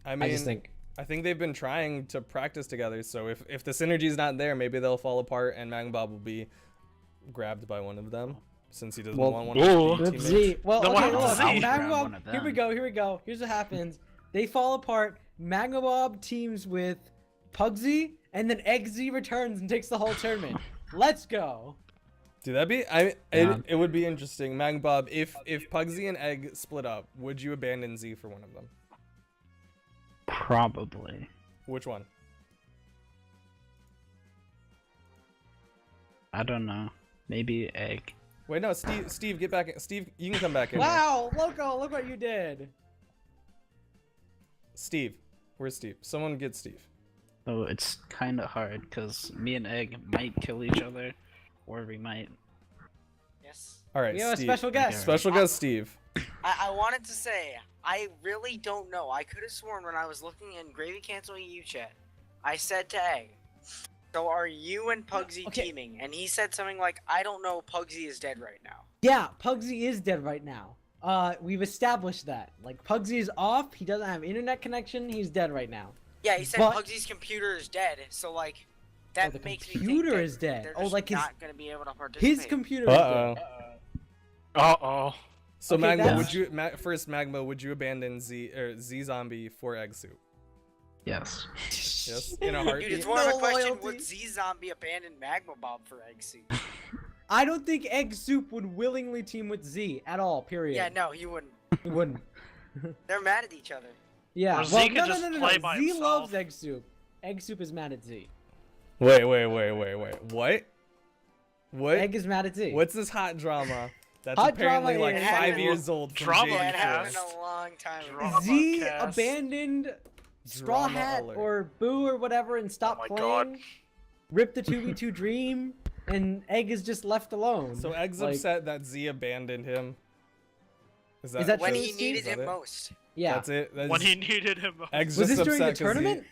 I mean, I just think I think they've been trying to practice together. So if the synergy's not there, maybe they'll fall apart, and Magmabob will be grabbed by one of them since he doesn't Well, want one ooh. of his With teammates. Z. Well, No, okay, what look, happened to Z? Grab one Magmabob. of Here we them. go. Here we go. Here's what happens. They fall apart. Magmabob teams with Pugsy, and then EggZ returns and takes the whole tournament. Let's go. Dude, that'd be Yeah. it would be interesting. Magmabob, if Pugsy and Egg split up, would you abandon Z for one of them? Probably. Which one? I don't know. Maybe Egg. Wait, no, Steve, get back in. Steve, you can come back in. Here. Wow, Loco, look what you did. Steve, where's Steve? Someone get Steve. So it's kind of hard because me and Egg might kill each other, or we might. Yes. All right, We have a Steve. special guest. Special guest Steve. I wanted to say, I really don't know. I could have sworn when I was looking in Gravy Cancel EU chat, I said to Egg, so are you and Pugsy Okay. teaming? And he said something like, I don't know, Pugsy is dead right now. Yeah, Pugsy is dead right now. We've established that. Like, Pugsy is off. He doesn't have internet connection. He's dead right now. Yeah, he said But- Pugsy's computer is dead, so like, that the makes me think computer that is dead. they're Oh, just like his- not gonna be able to participate. His computer is Uh-oh. dead. Uh-oh. So Okay, Magma, that's- would you first Magma? Would you abandon Z Zombie for Egg Soup? Yes. Yes, in a Dude, heartbeat. it's more of a No question, loyalty. would Z-Zombie abandon Magmabob for Egg Soup? I don't think Egg Soup would willingly team with Z at all, period. Yeah, no, he wouldn't. He wouldn't. They're mad at each other. Yeah, Or Z well, could no, just no, no, play no. by Z himself. loves Egg Soup. Egg Soup is mad at Z. Wait. What? Egg is mad at Z. What's this hot drama? That's Hot apparently drama like is- 5 years old. From Drama Yeah, it J4. happened a long time ago. Drama. Z cast. abandoned Straw Drama Hat alert. or Boo or whatever and stopped my playing. God. Ripped the 2v2 dream, and Egg is just left alone. So Egg's Like, upset that Z abandoned him. Is that When true, he Steve? needed Is that him it? most. Yeah. That's it. That's When he needed him. Egg's Was just this during the upset 'cause tournament?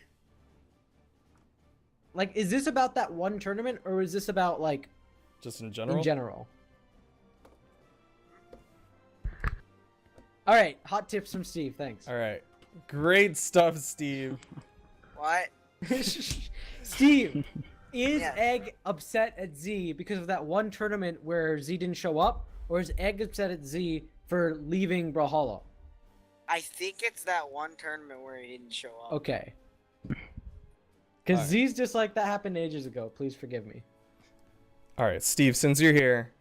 Like, is this about that one tournament, or is this about, like, Just in general. in general? Alright, hot tips from Steve, thanks. All right. Great stuff, Steve. What? Steve, is Yes. Egg upset at Z because of that one tournament where Z didn't show up, or is Egg upset at Z for leaving Brawlhalla? I think it's that one tournament where he didn't show up. Okay. Because Alright. Z's just like, that happened ages ago, please forgive me. All right, Steve. Since you're here,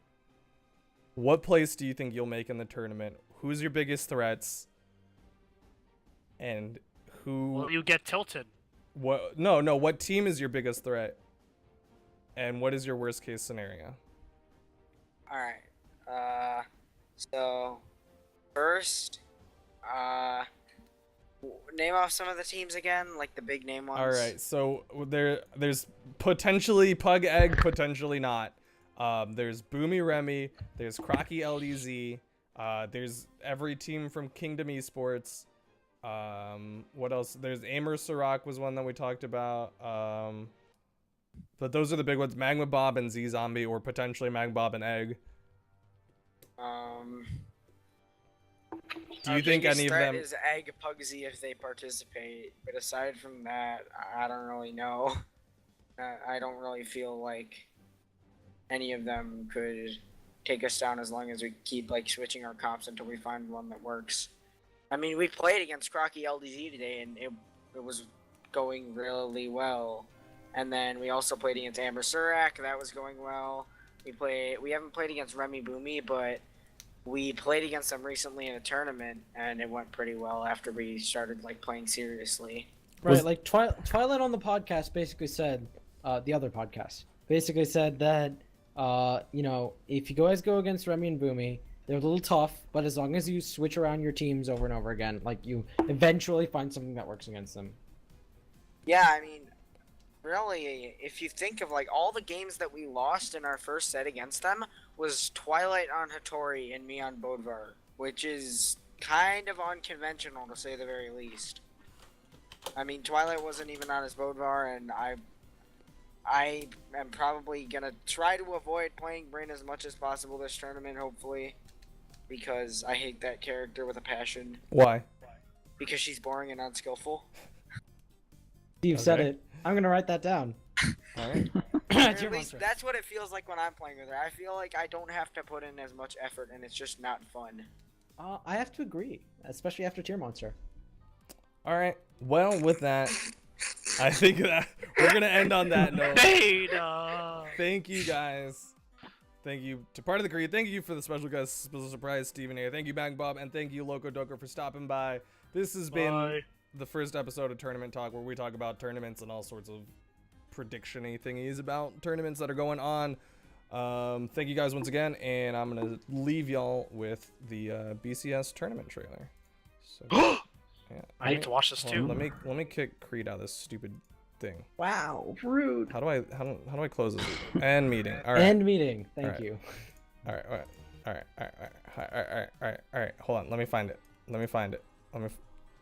what place do you think you'll make in the tournament? Who's your biggest threats? And who? Will you get tilted? What? No. What team is your biggest threat? And what is your worst case scenario? Alright. So, first, name off some of the teams again, like the big name ones. All right. So there's potentially Pug Egg, potentially not. There's Boomy Remy. There's Crocky LDZ. There's every team from Kingdom Esports. What else? There's Amer Sirach was one that we talked about. But those are the big ones: Magmabob and Z Zombie, or potentially Magmabob and Egg. Do you Our think biggest any of threat them? is Egg Pugsy if they participate, but aside from that, I don't really know. I don't really feel like any of them could take us down as long as we keep like switching our comps until we find one that works. I mean, we played against Crocky LDZ today, and it was going really well. And then we also played against Amber Surak, that was going well. We haven't played against Remy Boomy, but we played against them recently in a tournament, and it went pretty well after we started like playing seriously. Right, Was- like Twilight on the podcast basically said, the other podcast basically said that, you know, if you guys go against Remy and Boomy, they're a little tough, but as long as you switch around your teams over and over again, like you eventually find something that works against them. Yeah, I mean, really, if you think of like all the games that we lost in our first set against them was Twilight on Hattori and me on Bodvar, which is kind of unconventional to say the very least. I mean, Twilight wasn't even on his Bodvar, and I am probably gonna try to avoid playing Brain as much as possible this tournament, hopefully, because I hate that character with a passion. Why? Because she's boring and unskillful. Steve said Okay. it. I'm gonna write that down. All right. Or Tier at least monster. that's what it feels like when I'm playing with her. I feel like I don't have to put in as much effort, and it's just not fun. I have to agree, especially after tier monster. All right. Well, with that, I think that we're gonna end on that note. Beta. Thank you guys. Thank you to Part of the Creed. Thank you for the special guest, special surprise, Steven here. Thank you, Bang Bob, and thank you, Loco Doco, for stopping by. This has been Bye. the first episode of Tournament Talk, where we talk about tournaments and all sorts of prediction-y thingies about tournaments that are going on. Thank you guys once again, and I'm gonna leave y'all with the BCS tournament trailer. So, yeah, I need to watch this hold on, too. let me kick Creed out of this stupid thing. Wow, rude. How do I close this? End meeting. All right. End meeting. Thank Alright. you. All right. Hold on. Let me find it.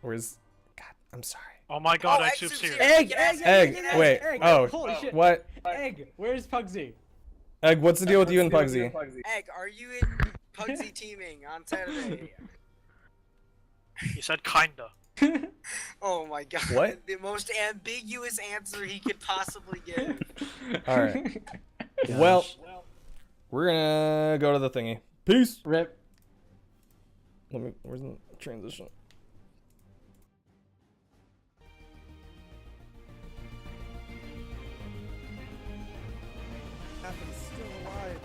Where's? God, I'm sorry. Oh my god, Oh, I X tube is here. here. Egg, Egg. Wait. Oh. Holy shit. What? Egg. Where's Pugsy? Egg. What's the deal with you and Pugsy? Egg, are you in Pugsy teaming on Saturday? You said kinda. Oh my god. What? The most ambiguous answer he could possibly give. All right. Well, we're gonna go to the thingy. Peace. Rip. Where's the transition? Is still alive.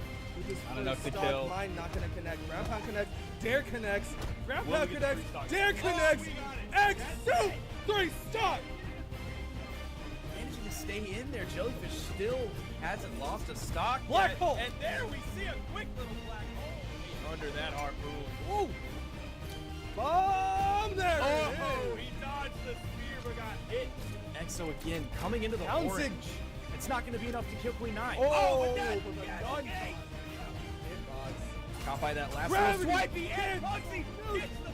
Not enough to kill. Mine not gonna connect. Ground pound connects. Dare connects. Ground pound connects. Dare connects. X 2 3 stop. Managing to stay in there. Jellyfish still hasn't lost a stock. Black yet. hole. And there we see a quick little black hole. Under that harpoon. Woo. Bomb there. Oh, he dodged the spear but got hit. Exo again coming into the Pouncing. orange. It's not going to be enough to kill Queen 9. Oh, but that, with a yes, gun. okay. Caught by that last Gravity. little swipe. And Pugsy gets the